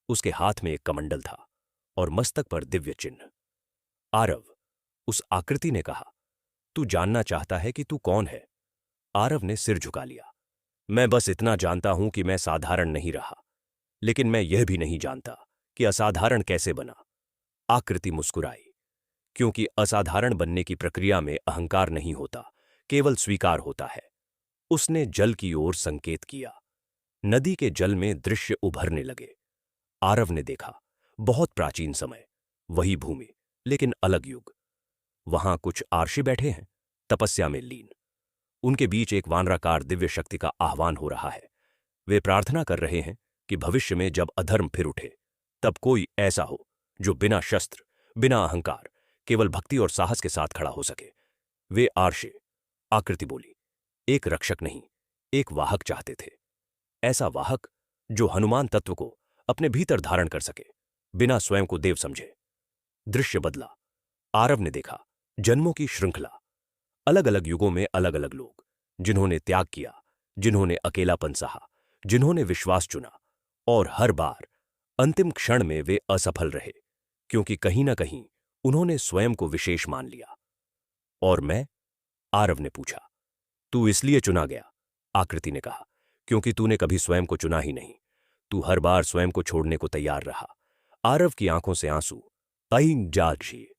उसके हाथ में एक कमंडल था और मस्तक पर दिव्य चिन्ह। आरव, उस आकृति ने कहा, तू जानना चाहता है कि तू कौन है? आरव ने सिर झुका लिया। मैं बस इतना जानता हूं कि मैं साधारण नहीं रहा, लेकिन मैं यह भी नहीं जानता कि असाधारण कैसे बना। आकृति मुस्कुराई, क्योंकि असाधारण बनने की प्रक्रिया में अहंकार नहीं होता, केवल स्वीकार होता है। उसने जल की ओर संकेत किया। नदी के जल में दृश्य उभरने लगे। आरव ने देखा, बहुत प्राचीन समय, वही भूमि, लेकिन अलग युग। वहां कुछ आर्षि बैठे हैं, तपस्या में लीन। उनके बीच एक वानराकार दिव्य शक्ति का आह्वान हो रहा है। वे प्रार्थना कर रहे हैं कि भविष्य में जब अधर्म फिर उठे, तब कोई ऐसा हो जो बिना शस्त्र, बिना अहंकार, केवल भक्ति और साहस के साथ खड़ा हो सके। वे आर्षि, आकृति बोली, एक रक्षक नहीं, एक वाहक चाहते थे। ऐसा वाहक जो हनुमान तत्व को अपने भीतर धारण कर सके, बिना स्वयं को देव समझे। दृश्य बदला। आरव ने देखा जन्मों की श्रृंखला। अलग अलग युगों में अलग अलग लोग, जिन्होंने त्याग किया, जिन्होंने अकेलापन सहा, जिन्होंने विश्वास चुना, और हर बार अंतिम क्षण में वे असफल रहे, क्योंकि कहीं ना कहीं उन्होंने स्वयं को विशेष मान लिया। और मैं? आरव ने पूछा। तू इसलिए चुना गया, आकृति ने कहा, क्योंकि तूने कभी स्वयं को चुना ही नहीं। तू हर बार स्वयं को छोड़ने को तैयार रहा। आरव की आंखों से आंसू। अईं जाजी।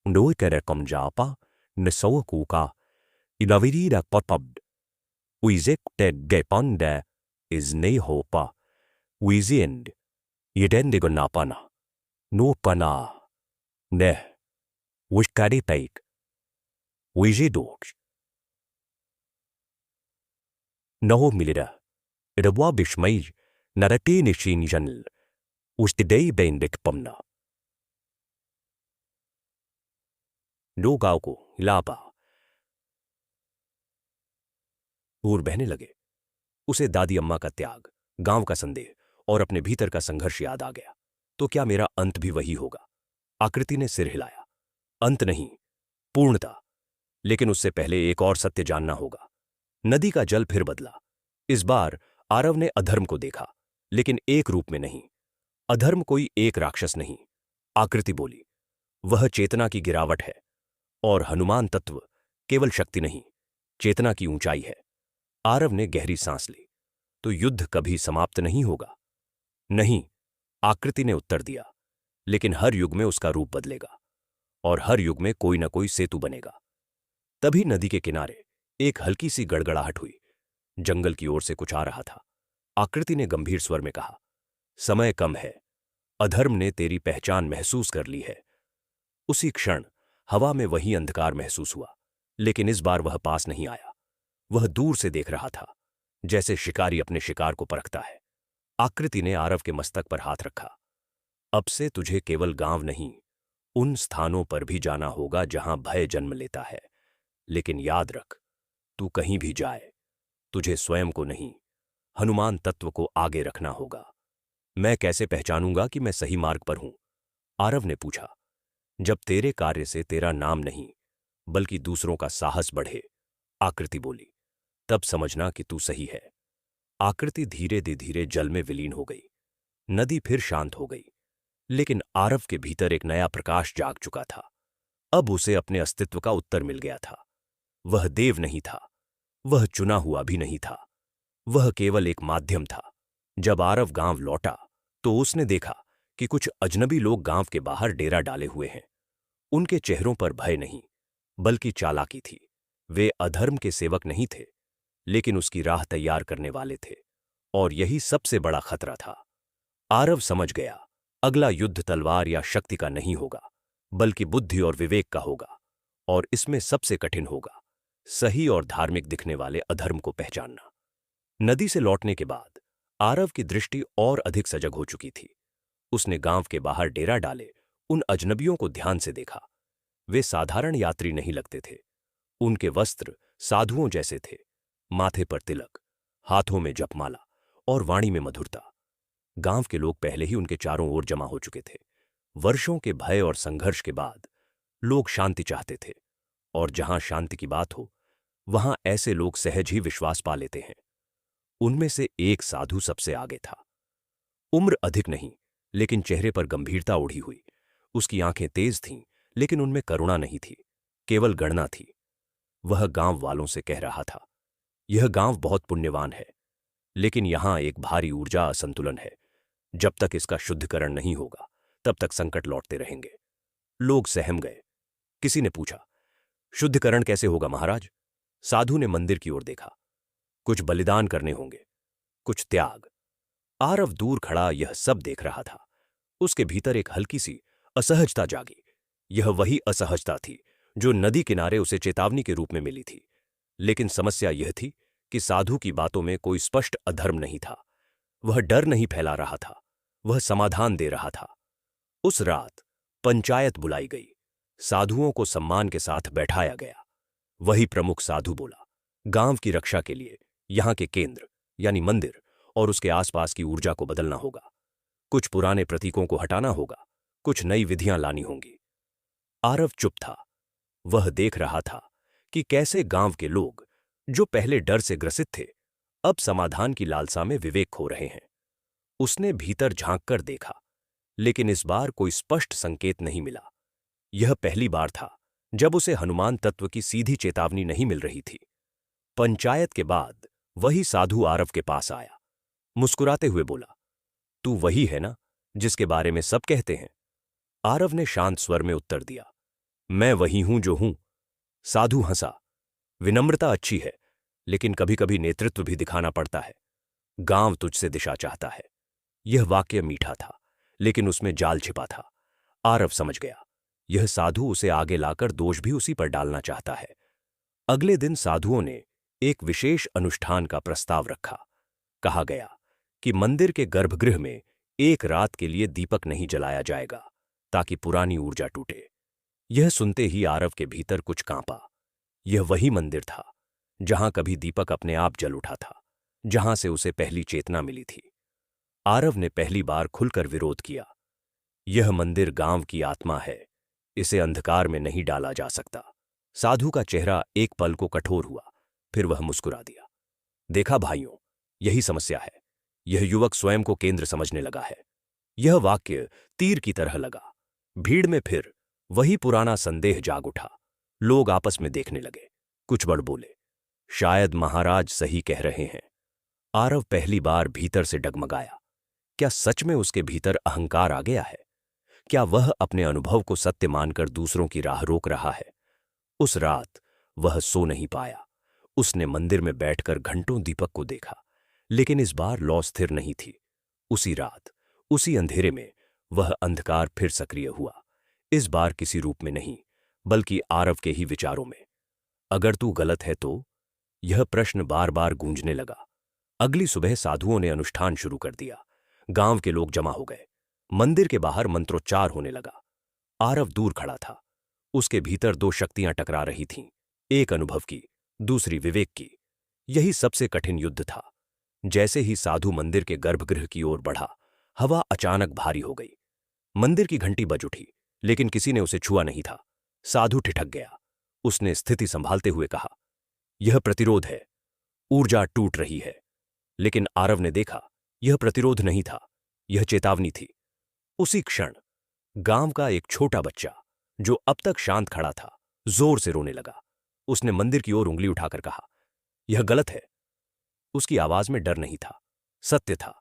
Noi kere kom japa, ne so kuka, inavirida potpad. Uizek te gepande, is ne hopa. Uiziend. Yedendigo napana. No pana. Ne. Wishkari taik. Wijidorg. No milida. Idabwa bishmai. Naratini shin janil. Ustidei bendik pamna. नो गांव को हिलापा दूर बहने लगे। उसे दादी अम्मा का त्याग, गांव का संदेह और अपने भीतर का संघर्ष याद आ गया। तो क्या मेरा अंत भी वही होगा? आकृति ने सिर हिलाया। अंत नहीं, पूर्णता। लेकिन उससे पहले एक और सत्य जानना होगा। नदी का जल फिर बदला। इस बार आरव ने अधर्म को देखा, लेकिन एक रूप में नहीं। अधर्म कोई एक राक्षस नहीं, आकृति बोली। वह चेतना की गिरावट है। और हनुमान तत्व केवल शक्ति नहीं, चेतना की ऊंचाई है। आरव ने गहरी सांस ली। तो युद्ध कभी समाप्त नहीं होगा? नहीं, आकृति ने उत्तर दिया। लेकिन हर युग में उसका रूप बदलेगा और हर युग में कोई ना कोई सेतु बनेगा। तभी नदी के किनारे एक हल्की सी गड़गड़ाहट हुई। जंगल की ओर से कुछ आ रहा था। आकृति ने गंभीर स्वर में कहा, समय कम है। अधर्म ने तेरी पहचान महसूस कर ली है। उसी क्षण हवा में वही अंधकार महसूस हुआ, लेकिन इस बार वह पास नहीं आया। वह दूर से देख रहा था, जैसे शिकारी अपने शिकार को परखता है। आकृति ने आरव के मस्तक पर हाथ रखा। अब से तुझे केवल गांव नहीं, उन स्थानों पर भी जाना होगा जहां भय जन्म लेता है। लेकिन याद रख, तू कहीं भी जाए, तुझे स्वयं को नहीं, हनुमान तत्व को आगे रखना होगा। मैं कैसे पहचानूंगा कि मैं सही मार्ग पर हूं? आरव ने पूछा। जब तेरे कार्य से तेरा नाम नहीं, बल्कि दूसरों का साहस बढ़े, आकृति बोली, तब समझना कि तू सही है। आकृति धीरे धीरे जल में विलीन हो गई। नदी फिर शांत हो गई, लेकिन आरव के भीतर एक नया प्रकाश जाग चुका था। अब उसे अपने अस्तित्व का उत्तर मिल गया था। वह देव नहीं था, वह चुना हुआ भी नहीं था, वह केवल एक माध्यम था। जब आरव गांव लौटा तो उसने देखा कि कुछ अजनबी लोग गांव के बाहर डेरा डाले हुए हैं। उनके चेहरों पर भय नहीं, बल्कि चालाकी थी। वे अधर्म के सेवक नहीं थे, लेकिन उसकी राह तैयार करने वाले थे। और यही सबसे बड़ा खतरा था। आरव समझ गया, अगला युद्ध तलवार या शक्ति का नहीं होगा, बल्कि बुद्धि और विवेक का होगा। और इसमें सबसे कठिन होगा सही और धार्मिक दिखने वाले अधर्म को पहचानना। नदी से लौटने के बाद आरव की दृष्टि और अधिक सजग हो चुकी थी। उसने गांव के बाहर डेरा डाले उन अजनबियों को ध्यान से देखा। वे साधारण यात्री नहीं लगते थे। उनके वस्त्र साधुओं जैसे थे, माथे पर तिलक, हाथों में जपमाला और वाणी में मधुरता। गांव के लोग पहले ही उनके चारों ओर जमा हो चुके थे। वर्षों के भय और संघर्ष के बाद लोग शांति चाहते थे, और जहां शांति की बात हो, वहां ऐसे लोग सहज ही विश्वास पा लेते हैं। उनमें से एक साधु सबसे आगे था। उम्र अधिक नहीं, लेकिन चेहरे पर गंभीरता ओढ़ी हुई। उसकी आंखें तेज थीं, लेकिन उनमें करुणा नहीं थी, केवल गणना थी। वह गांव वालों से कह रहा था, यह गांव बहुत पुण्यवान है, लेकिन यहां एक भारी ऊर्जा असंतुलन है। जब तक इसका शुद्धिकरण नहीं होगा, तब तक संकट लौटते रहेंगे। लोग सहम गए। किसी ने पूछा, शुद्धिकरण कैसे होगा महाराज? साधु ने मंदिर की ओर देखा। कुछ बलिदान करने होंगे, कुछ त्याग। आरव दूर खड़ा यह सब देख रहा था। उसके भीतर एक हल्की सी असहजता जागी। यह वही असहजता थी जो नदी किनारे उसे चेतावनी के रूप में मिली थी। लेकिन समस्या यह थी कि साधु की बातों में कोई स्पष्ट अधर्म नहीं था। वह डर नहीं फैला रहा था, वह समाधान दे रहा था। उस रात पंचायत बुलाई गई। साधुओं को सम्मान के साथ बैठाया गया। वही प्रमुख साधु बोला, गांव की रक्षा के लिए यहां के केंद्र यानी मंदिर और उसके आसपास की ऊर्जा को बदलना होगा। कुछ पुराने प्रतीकों को हटाना होगा, कुछ नई विधियां लानी होंगी। आरव चुप था। वह देख रहा था कि कैसे गांव के लोग, जो पहले डर से ग्रसित थे, अब समाधान की लालसा में विवेक खो रहे हैं। उसने भीतर झांककर देखा, लेकिन इस बार कोई स्पष्ट संकेत नहीं मिला। यह पहली बार था जब उसे हनुमान तत्व की सीधी चेतावनी नहीं मिल रही थी। पंचायत के बाद वही साधु आरव के पास आया। मुस्कुराते हुए बोला, तू वही है ना जिसके बारे में सब कहते हैं? आरव ने शांत स्वर में उत्तर दिया, मैं वही हूं जो हूं। साधु हंसा। विनम्रता अच्छी है, लेकिन कभी कभी नेतृत्व भी दिखाना पड़ता है। गांव तुझसे दिशा चाहता है। यह वाक्य मीठा था, लेकिन उसमें जाल छिपा था। आरव समझ गया, यह साधु उसे आगे लाकर दोष भी उसी पर डालना चाहता है। अगले दिन साधुओं ने एक विशेष अनुष्ठान का प्रस्ताव रखा। कहा गया कि मंदिर के गर्भगृह में एक रात के लिए दीपक नहीं जलाया जाएगा, ताकि पुरानी ऊर्जा टूटे। यह सुनते ही आरव के भीतर कुछ कांपा। यह वही मंदिर था जहां कभी दीपक अपने आप जल उठा था, जहां से उसे पहली चेतना मिली थी। आरव ने पहली बार खुलकर विरोध किया। यह मंदिर गांव की आत्मा है, इसे अंधकार में नहीं डाला जा सकता। साधु का चेहरा एक पल को कठोर हुआ, फिर वह मुस्कुरा दिया। देखा भाइयों, यही समस्या है। यह युवक स्वयं को केंद्र समझने लगा है। यह वाक्य तीर की तरह लगा। भीड़ में फिर वही पुराना संदेह जाग उठा। लोग आपस में देखने लगे। कुछ बड़ बोले, शायद महाराज सही कह रहे हैं। आरव पहली बार भीतर से डगमगाया। क्या सच में उसके भीतर अहंकार आ गया है? क्या वह अपने अनुभव को सत्य मानकर दूसरों की राह रोक रहा है? उस रात वह सो नहीं पाया। उसने मंदिर में बैठकर घंटों दीपक को देखा, लेकिन इस बार लौ स्थिर नहीं थी। उसी रात, उसी अंधेरे में वह अंधकार फिर सक्रिय हुआ। इस बार किसी रूप में नहीं, बल्कि आरव के ही विचारों में। अगर तू गलत है तो? यह प्रश्न बार बार गूंजने लगा। अगली सुबह साधुओं ने अनुष्ठान शुरू कर दिया। गांव के लोग जमा हो गए। मंदिर के बाहर मंत्रोच्चार होने लगा। आरव दूर खड़ा था। उसके भीतर दो शक्तियां टकरा रही थीं, एक अनुभव की, दूसरी विवेक की। यही सबसे कठिन युद्ध था। जैसे ही साधु मंदिर के गर्भगृह की ओर बढ़ा, हवा अचानक भारी हो गई। मंदिर की घंटी बज उठी, लेकिन किसी ने उसे छुआ नहीं था। साधु ठिठक गया। उसने स्थिति संभालते हुए कहा, यह प्रतिरोध है, ऊर्जा टूट रही है। लेकिन आरव ने देखा, यह प्रतिरोध नहीं था, यह चेतावनी थी। उसी क्षण गांव का एक छोटा बच्चा, जो अब तक शांत खड़ा था, जोर से रोने लगा। उसने मंदिर की ओर उंगली उठाकर कहा, यह गलत है। उसकी आवाज में डर नहीं था, सत्य था।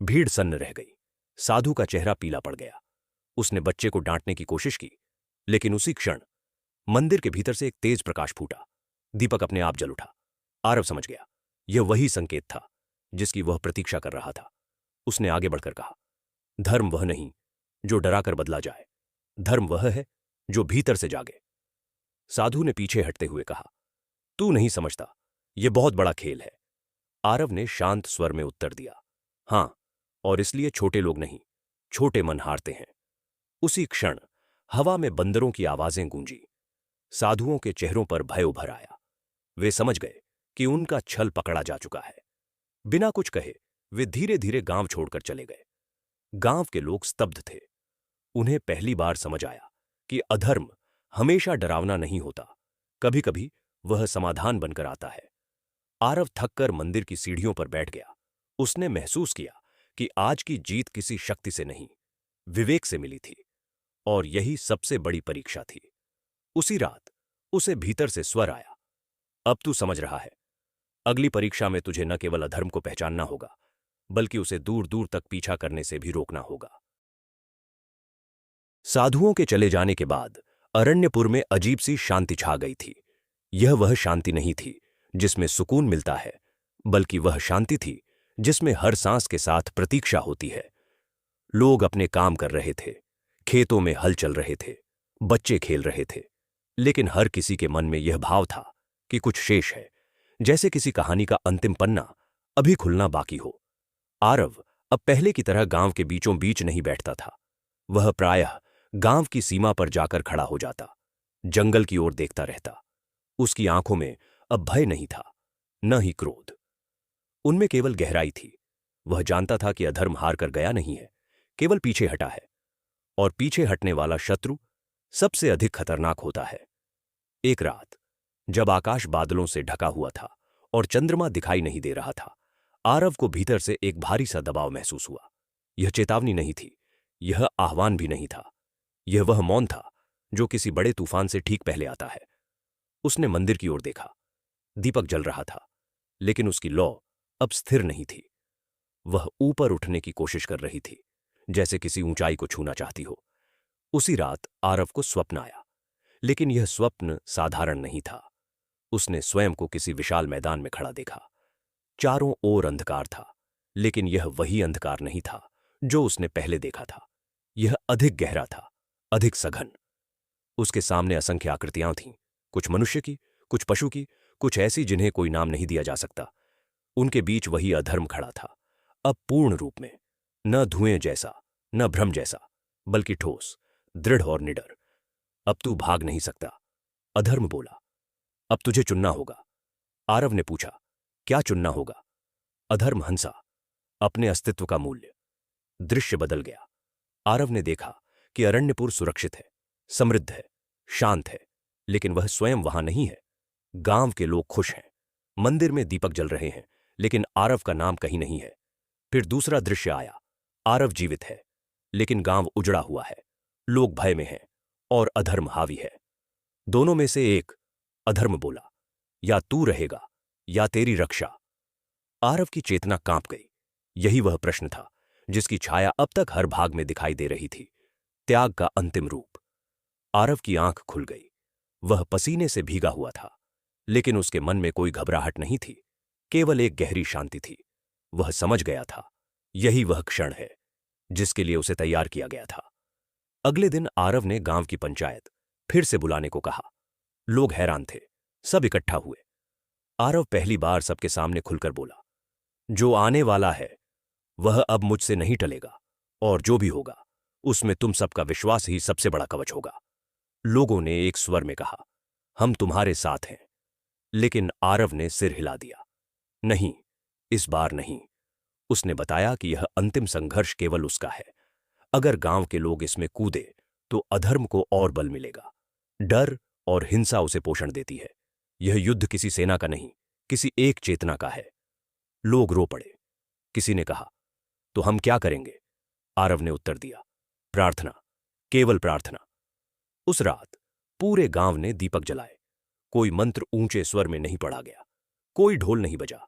भीड़ सन्न रह गई। साधु का चेहरा पीला पड़ गया। उसने बच्चे को डांटने की कोशिश की, लेकिन उसी क्षण मंदिर के भीतर से एक तेज प्रकाश फूटा। दीपक अपने आप जल उठा। आरव समझ गया, यह वही संकेत था जिसकी वह प्रतीक्षा कर रहा था। उसने आगे बढ़कर कहा, धर्म वह नहीं जो डराकर बदला जाए, धर्म वह है जो भीतर से जागे। साधु ने पीछे हटते हुए कहा, तू नहीं समझता, यह बहुत बड़ा खेल है। आरव ने शांत स्वर में उत्तर दिया, हां, और इसलिए छोटे लोग नहीं, छोटे मन हारते हैं। उसी क्षण हवा में बंदरों की आवाजें गूंजी। साधुओं के चेहरों पर भय उभर आया। वे समझ गए कि उनका छल पकड़ा जा चुका है। बिना कुछ कहे वे धीरे धीरे गांव छोड़कर चले गए। गांव के लोग स्तब्ध थे। उन्हें पहली बार समझ आया कि अधर्म हमेशा डरावना नहीं होता, कभी कभी वह समाधान बनकर आता है। आरव थककर मंदिर की सीढ़ियों पर बैठ गया। उसने महसूस किया कि आज की जीत किसी शक्ति से नहीं, विवेक से मिली थी, और यही सबसे बड़ी परीक्षा थी। उसी रात उसे भीतर से स्वर आया, अब तू समझ रहा है। अगली परीक्षा में तुझे न केवल अधर्म को पहचानना होगा, बल्कि उसे दूर दूर तक पीछा करने से भी रोकना होगा। साधुओं के चले जाने के बाद अरण्यपुर में अजीब सी शांति छा गई थी। यह वह शांति नहीं थी जिसमें सुकून मिलता है, बल्कि वह शांति थी जिसमें हर सांस के साथ प्रतीक्षा होती है। लोग अपने काम कर रहे थे, खेतों में हल चल रहे थे, बच्चे खेल रहे थे, लेकिन हर किसी के मन में यह भाव था कि कुछ शेष है, जैसे किसी कहानी का अंतिम पन्ना अभी खुलना बाकी हो। आरव अब पहले की तरह गांव के बीचों बीच नहीं बैठता था। वह प्रायः गांव की सीमा पर जाकर खड़ा हो जाता, जंगल की ओर देखता रहता। उसकी आंखों में अब भय नहीं था, न ही क्रोध। उनमें केवल गहराई थी। वह जानता था कि अधर्म हार कर गया नहीं है, केवल पीछे हटा है, और पीछे हटने वाला शत्रु सबसे अधिक खतरनाक होता है। एक रात, जब आकाश बादलों से ढका हुआ था और चंद्रमा दिखाई नहीं दे रहा था, आरव को भीतर से एक भारी सा दबाव महसूस हुआ। यह चेतावनी नहीं थी, यह आह्वान भी नहीं था। यह वह मौन था जो किसी बड़े तूफान से ठीक पहले आता है। उसने मंदिर की ओर देखा। दीपक जल रहा था, लेकिन उसकी लौ अब स्थिर नहीं थी। वह ऊपर उठने की कोशिश कर रही थी, जैसे किसी ऊंचाई को छूना चाहती हो। उसी रात आरव को स्वप्न आया, लेकिन यह स्वप्न साधारण नहीं था। उसने स्वयं को किसी विशाल मैदान में खड़ा देखा। चारों ओर अंधकार था, लेकिन यह वही अंधकार नहीं था जो उसने पहले देखा था। यह अधिक गहरा था, अधिक सघन। उसके सामने असंख्य आकृतियां थीं, कुछ मनुष्य की, कुछ पशु की, कुछ ऐसी जिन्हें कोई नाम नहीं दिया जा सकता। उनके बीच वही अधर्म खड़ा था, अब पूर्ण रूप में, न धुएं जैसा, न भ्रम जैसा, बल्कि ठोस, दृढ़ और निडर। अब तू भाग नहीं सकता, अधर्म बोला। अब तुझे चुनना होगा। आरव ने पूछा, क्या चुनना होगा? अधर्म हंसा, अपने अस्तित्व का मूल्य। दृश्य बदल गया। आरव ने देखा कि अरण्यपुर सुरक्षित है, समृद्ध है, शांत है, लेकिन वह स्वयं वहां नहीं है। गांव के लोग खुश हैं, मंदिर में दीपक जल रहे हैं, लेकिन आरव का नाम कहीं नहीं है। फिर दूसरा दृश्य आया। आरव जीवित है, लेकिन गांव उजड़ा हुआ है, लोग भय में हैं और अधर्म हावी है। दोनों में से एक, अधर्म बोला, या तू रहेगा या तेरी रक्षा। आरव की चेतना कांप गई। यही वह प्रश्न था जिसकी छाया अब तक हर भाग में दिखाई दे रही थी, त्याग का अंतिम रूप। आरव की आंख खुल गई। वह पसीने से भीगा हुआ था, लेकिन उसके मन में कोई घबराहट नहीं थी, केवल एक गहरी शांति थी। वह समझ गया था, यही वह क्षण है जिसके लिए उसे तैयार किया गया था। अगले दिन आरव ने गांव की पंचायत फिर से बुलाने को कहा। लोग हैरान थे, सब इकट्ठा हुए। आरव पहली बार सबके सामने खुलकर बोला, जो आने वाला है वह अब मुझसे नहीं टलेगा, और जो भी होगा उसमें तुम सबका विश्वास ही सबसे बड़ा कवच होगा। लोगों ने एक स्वर में कहा, हम तुम्हारे साथ हैं। लेकिन आरव ने सिर हिला दिया, नहीं, इस बार नहीं। उसने बताया कि यह अंतिम संघर्ष केवल उसका है। अगर गांव के लोग इसमें कूदे तो अधर्म को और बल मिलेगा। डर और हिंसा उसे पोषण देती है। यह युद्ध किसी सेना का नहीं, किसी एक चेतना का है। लोग रो पड़े। किसी ने कहा, तो हम क्या करेंगे? आरव ने उत्तर दिया, प्रार्थना, केवल प्रार्थना। उस रात पूरे गांव ने दीपक जलाए। कोई मंत्र ऊंचे स्वर में नहीं पढ़ा गया, कोई ढोल नहीं बजा,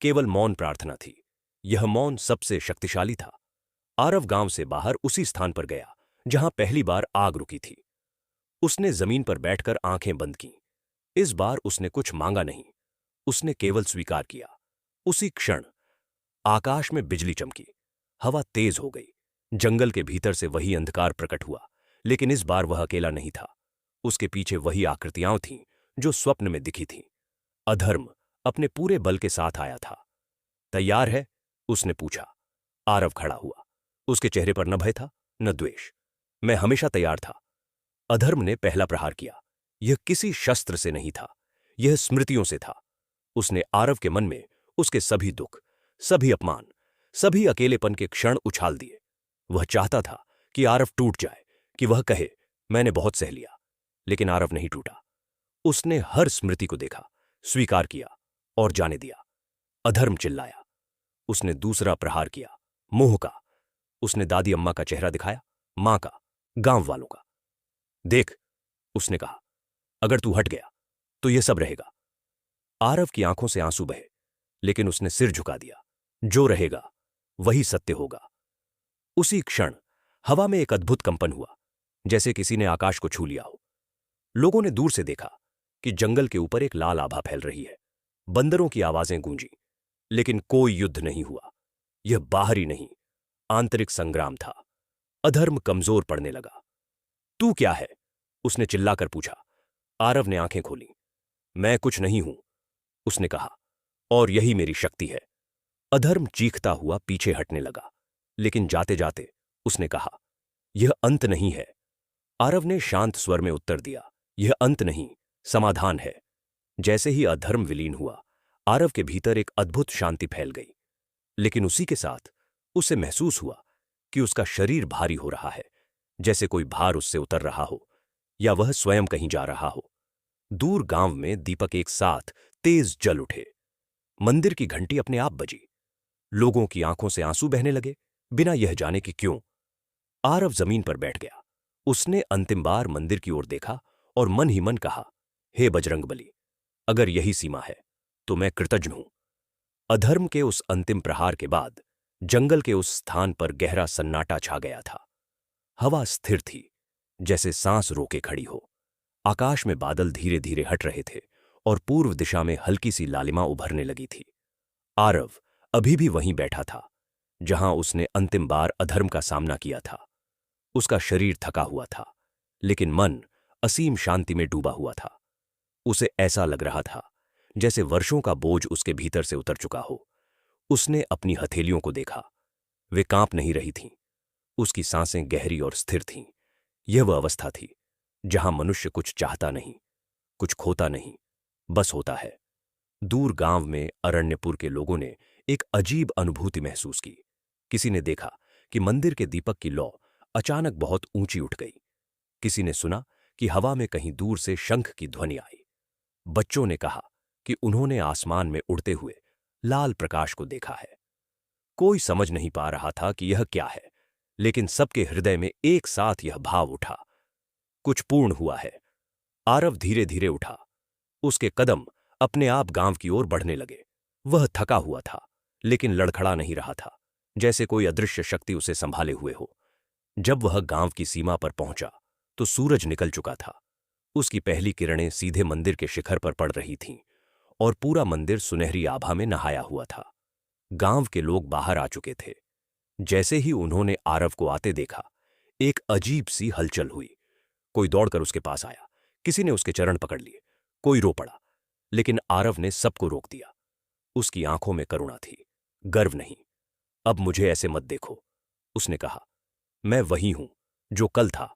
केवल मौन प्रार्थना थी। यह मौन सबसे शक्तिशाली था। आरव गांव से बाहर उसी स्थान पर गया जहां पहली बार आग रुकी थी। उसने जमीन पर बैठकर आंखें बंद कीं। इस बार उसने कुछ मांगा नहीं, उसने केवल स्वीकार किया। उसी क्षण आकाश में बिजली चमकी, हवा तेज हो गई। जंगल के भीतर से वही अंधकार प्रकट हुआ, लेकिन इस बार वह अकेला नहीं था। उसके पीछे वही आकृतियां थीं जो स्वप्न में दिखी थीं। अधर्म अपने पूरे बल के साथ आया था। तैयार है? उसने पूछा। आरव खड़ा हुआ। उसके चेहरे पर न भय था, न द्वेष। मैं हमेशा तैयार था। अधर्म ने पहला प्रहार किया। यह किसी शस्त्र से नहीं था, यह स्मृतियों से था। उसने आरव के मन में उसके सभी दुख, सभी अपमान, सभी अकेलेपन के क्षण उछाल दिए। वह चाहता था कि आरव टूट जाए, कि वह कहे, मैंने बहुत सह लिया। लेकिन आरव नहीं टूटा। उसने हर स्मृति को देखा, स्वीकार किया और जाने दिया। अधर्म चिल्लाया। उसने दूसरा प्रहार किया, मोह का। उसने दादी अम्मा का चेहरा दिखाया, मां का, गांव वालों का। देख, उसने कहा, अगर तू हट गया तो यह सब रहेगा। आरव की आंखों से आंसू बहे, लेकिन उसने सिर झुका दिया। जो रहेगा वही सत्य होगा। उसी क्षण हवा में एक अद्भुत कंपन हुआ, जैसे किसी ने आकाश को छू लिया हो। लोगों ने दूर से देखा कि जंगल के ऊपर एक लाल आभा फैल रही है। बंदरों की आवाजें गूंजी, लेकिन कोई युद्ध नहीं हुआ। यह बाहरी नहीं, आंतरिक संग्राम था। अधर्म कमजोर पड़ने लगा। तू क्या है? उसने चिल्लाकर पूछा। आरव ने आंखें खोली। मैं कुछ नहीं हूं, उसने कहा, और यही मेरी शक्ति है। अधर्म चीखता हुआ पीछे हटने लगा, लेकिन जाते जाते उसने कहा, यह अंत नहीं है। आरव ने शांत स्वर में उत्तर दिया, यह अंत नहीं, समाधान है। जैसे ही अधर्म विलीन हुआ, आरव के भीतर एक अद्भुत शांति फैल गई। लेकिन उसी के साथ उसे महसूस हुआ कि उसका शरीर भारी हो रहा है, जैसे कोई भार उससे उतर रहा हो, या वह स्वयं कहीं जा रहा हो। दूर गांव में दीपक एक साथ तेज जल उठे। मंदिर की घंटी अपने आप बजी। लोगों की आंखों से आंसू बहने लगे, बिना यह जाने कि क्यों। आरव जमीन पर बैठ गया। उसने अंतिम बार मंदिर की ओर देखा और मन ही मन कहा, हे बजरंगबली, अगर यही सीमा है तो मैं कृतज्ञ हूं। अधर्म के उस अंतिम प्रहार के बाद जंगल के उस स्थान पर गहरा सन्नाटा छा गया था। हवा स्थिर थी, जैसे सांस रोके खड़ी हो। आकाश में बादल धीरे धीरे हट रहे थे और पूर्व दिशा में हल्की सी लालिमा उभरने लगी थी। आरव अभी भी वहीं बैठा था, जहां उसने अंतिम बार अधर्म का सामना किया था। उसका शरीर थका हुआ था, लेकिन मन असीम शांति में डूबा हुआ था। उसे ऐसा लग रहा था जैसे वर्षों का बोझ उसके भीतर से उतर चुका हो। उसने अपनी हथेलियों को देखा। वे कांप नहीं रही थीं। उसकी सांसें गहरी और स्थिर थीं। यह वह अवस्था थी जहां मनुष्य कुछ चाहता नहीं, कुछ खोता नहीं, बस होता है। दूर गांव में अरण्यपुर के लोगों ने एक अजीब अनुभूति महसूस की। किसी ने देखा कि मंदिर के दीपक की लौ अचानक बहुत ऊंची उठ गई। किसी ने सुना कि हवा में कहीं दूर से शंख की ध्वनि आई। बच्चों ने कहा कि उन्होंने आसमान में उड़ते हुए लाल प्रकाश को देखा है। कोई समझ नहीं पा रहा था कि यह क्या है, लेकिन सबके हृदय में एक साथ यह भाव उठा, कुछ पूर्ण हुआ है। आरव धीरे धीरे उठा। उसके कदम अपने आप गांव की ओर बढ़ने लगे। वह थका हुआ था, लेकिन लड़खड़ा नहीं रहा था, जैसे कोई अदृश्य शक्ति उसे संभाले हुए हो। जब वह गांव की सीमा पर पहुंचा तो सूरज निकल चुका था। उसकी पहली किरणें सीधे मंदिर के शिखर पर पड़ रही थीं और पूरा मंदिर सुनहरी आभा में नहाया हुआ था। गांव के लोग बाहर आ चुके थे। जैसे ही उन्होंने आरव को आते देखा, एक अजीब सी हलचल हुई। कोई दौड़कर उसके पास आया, किसी ने उसके चरण पकड़ लिए, कोई रो पड़ा, लेकिन आरव ने सबको रोक दिया। उसकी आंखों में करुणा थी, गर्व नहीं। अब मुझे ऐसे मत देखो, उसने कहा। मैं वही हूं जो कल था।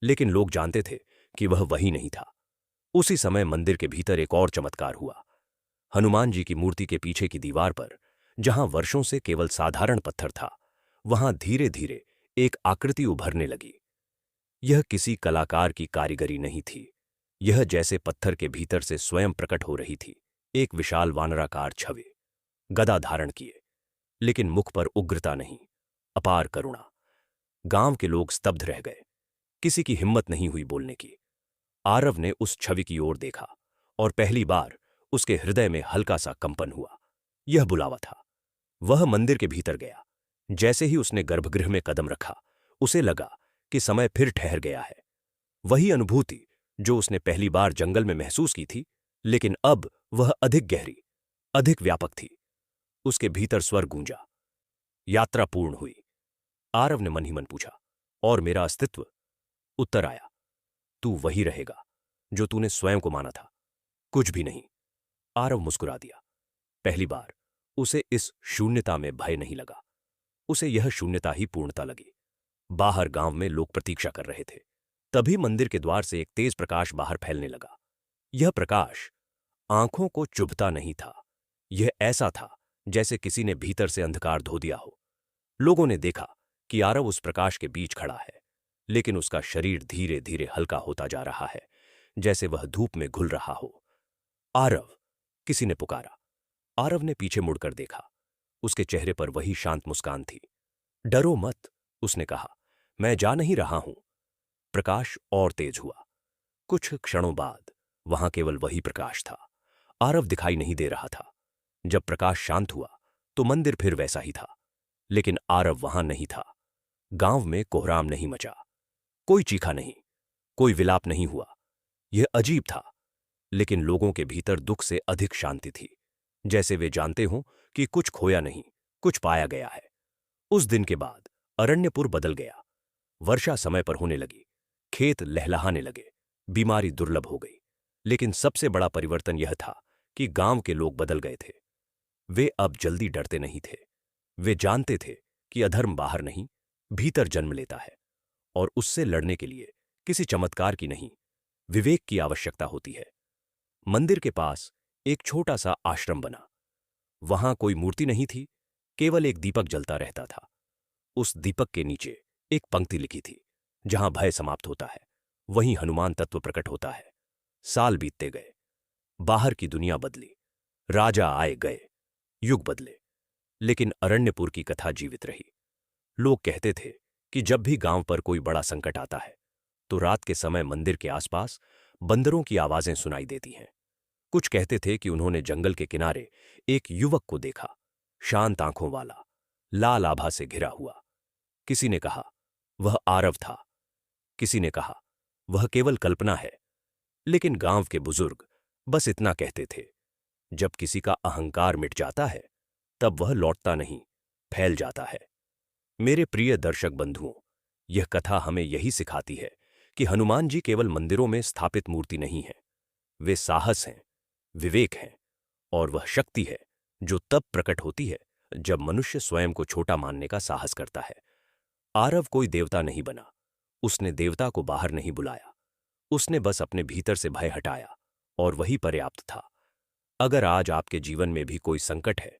लेकिन लोग जानते थे कि वह वही नहीं था। उसी समय मंदिर के भीतर एक और चमत्कार हुआ। हनुमान जी की मूर्ति के पीछे की दीवार पर, जहां वर्षों से केवल साधारण पत्थर था, वहां धीरे धीरे एक आकृति उभरने लगी। यह किसी कलाकार की कारीगरी नहीं थी। यह जैसे पत्थर के भीतर से स्वयं प्रकट हो रही थी। एक विशाल वानराकार छवि, गदा धारण किए, लेकिन मुख पर उग्रता नहीं, अपार करुणा। गांव के लोग स्तब्ध रह गए। किसी की हिम्मत नहीं हुई बोलने की। आरव ने उस छवि की ओर देखा और पहली बार उसके हृदय में हल्का सा कंपन हुआ। यह बुलावा था। वह मंदिर के भीतर गया। जैसे ही उसने गर्भगृह में कदम रखा, उसे लगा कि समय फिर ठहर गया है। वही अनुभूति जो उसने पहली बार जंगल में महसूस की थी, लेकिन अब वह अधिक गहरी, अधिक व्यापक थी। उसके भीतर स्वर गूंजा। यात्रा पूर्ण हुई। आरव ने मन ही मन पूछा, और मेरा अस्तित्व? उत्तर आया, तू वही रहेगा जो तूने स्वयं को माना था, कुछ भी नहीं। आरव मुस्कुरा दिया। पहली बार उसे इस शून्यता में भय नहीं लगा। उसे यह शून्यता ही पूर्णता लगी। बाहर गांव में लोग प्रतीक्षा कर रहे थे। तभी मंदिर के द्वार से एक तेज प्रकाश बाहर फैलने लगा। यह प्रकाश आंखों को चुभता नहीं था। यह ऐसा था जैसे किसी ने भीतर से अंधकार धो दिया हो। लोगों ने देखा कि आरव उस प्रकाश के बीच खड़ा है, लेकिन उसका शरीर धीरे धीरे हल्का होता जा रहा है, जैसे वह धूप में घुल रहा हो। आरव, किसी ने पुकारा। आरव ने पीछे मुड़कर देखा। उसके चेहरे पर वही शांत मुस्कान थी। डरो मत, उसने कहा, मैं जा नहीं रहा हूं। प्रकाश और तेज हुआ। कुछ क्षणों बाद वहां केवल वही प्रकाश था। आरव दिखाई नहीं दे रहा था। जब प्रकाश शांत हुआ तो मंदिर फिर वैसा ही था, लेकिन आरव वहां नहीं था। गांव में कोहराम नहीं मचा। कोई चीखा नहीं, कोई विलाप नहीं हुआ। यह अजीब था, लेकिन लोगों के भीतर दुख से अधिक शांति थी, जैसे वे जानते हों कि कुछ खोया नहीं, कुछ पाया गया है। उस दिन के बाद अरण्यपुर बदल गया। वर्षा समय पर होने लगी, खेत लहलहाने लगे, बीमारी दुर्लभ हो गई। लेकिन सबसे बड़ा परिवर्तन यह था कि गांव के लोग बदल गए थे। वे अब जल्दी डरते नहीं थे। वे जानते थे कि अधर्म बाहर नहीं, भीतर जन्म लेता है, और उससे लड़ने के लिए किसी चमत्कार की नहीं, विवेक की आवश्यकता होती है। मंदिर के पास एक छोटा सा आश्रम बना। वहां कोई मूर्ति नहीं थी, केवल एक दीपक जलता रहता था। उस दीपक के नीचे एक पंक्ति लिखी थी, जहां भय समाप्त होता है, वहीं हनुमान तत्व प्रकट होता है। साल बीतते गए। बाहर की दुनिया बदली, राजा आए गए, युग बदले, लेकिन अरण्यपुर की कथा जीवित रही। लोग कहते थे कि जब भी गांव पर कोई बड़ा संकट आता है, तो रात के समय मंदिर के आसपास बंदरों की आवाजें सुनाई देती हैं। कुछ कहते थे कि उन्होंने जंगल के किनारे एक युवक को देखा, शांत आंखों वाला, लाल आभा से घिरा हुआ। किसी ने कहा वह आरव था, किसी ने कहा वह केवल कल्पना है। लेकिन गांव के बुजुर्ग बस इतना कहते थे, जब किसी का अहंकार मिट जाता है, तब वह लौटता नहीं, फैल जाता है। मेरे प्रिय दर्शक बंधुओं, यह कथा हमें यही सिखाती है कि हनुमान जी केवल मंदिरों में स्थापित मूर्ति नहीं है। वे साहस हैं, विवेक हैं और वह शक्ति है जो तब प्रकट होती है जब मनुष्य स्वयं को छोटा मानने का साहस करता है। आरव कोई देवता नहीं बना, उसने देवता को बाहर नहीं बुलाया, उसने बस अपने भीतर से भय हटाया और वही पर्याप्त था। अगर आज आपके जीवन में भी कोई संकट है,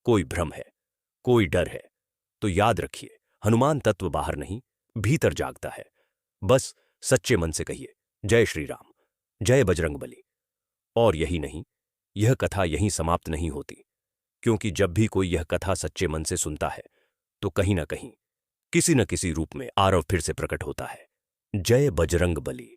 कोई भ्रम है, कोई डर है, तो याद रखिए, हनुमान तत्व बाहर नहीं, भीतर जागता है। बस सच्चे मन से कहिए, जय श्री राम, जय बजरंगबली। और यही नहीं, यह कथा यहीं समाप्त नहीं होती, क्योंकि जब भी कोई यह कथा सच्चे मन से सुनता है तो कहीं ना कहीं, किसी न किसी रूप में आरव फिर से प्रकट होता है। जय बजरंगबली।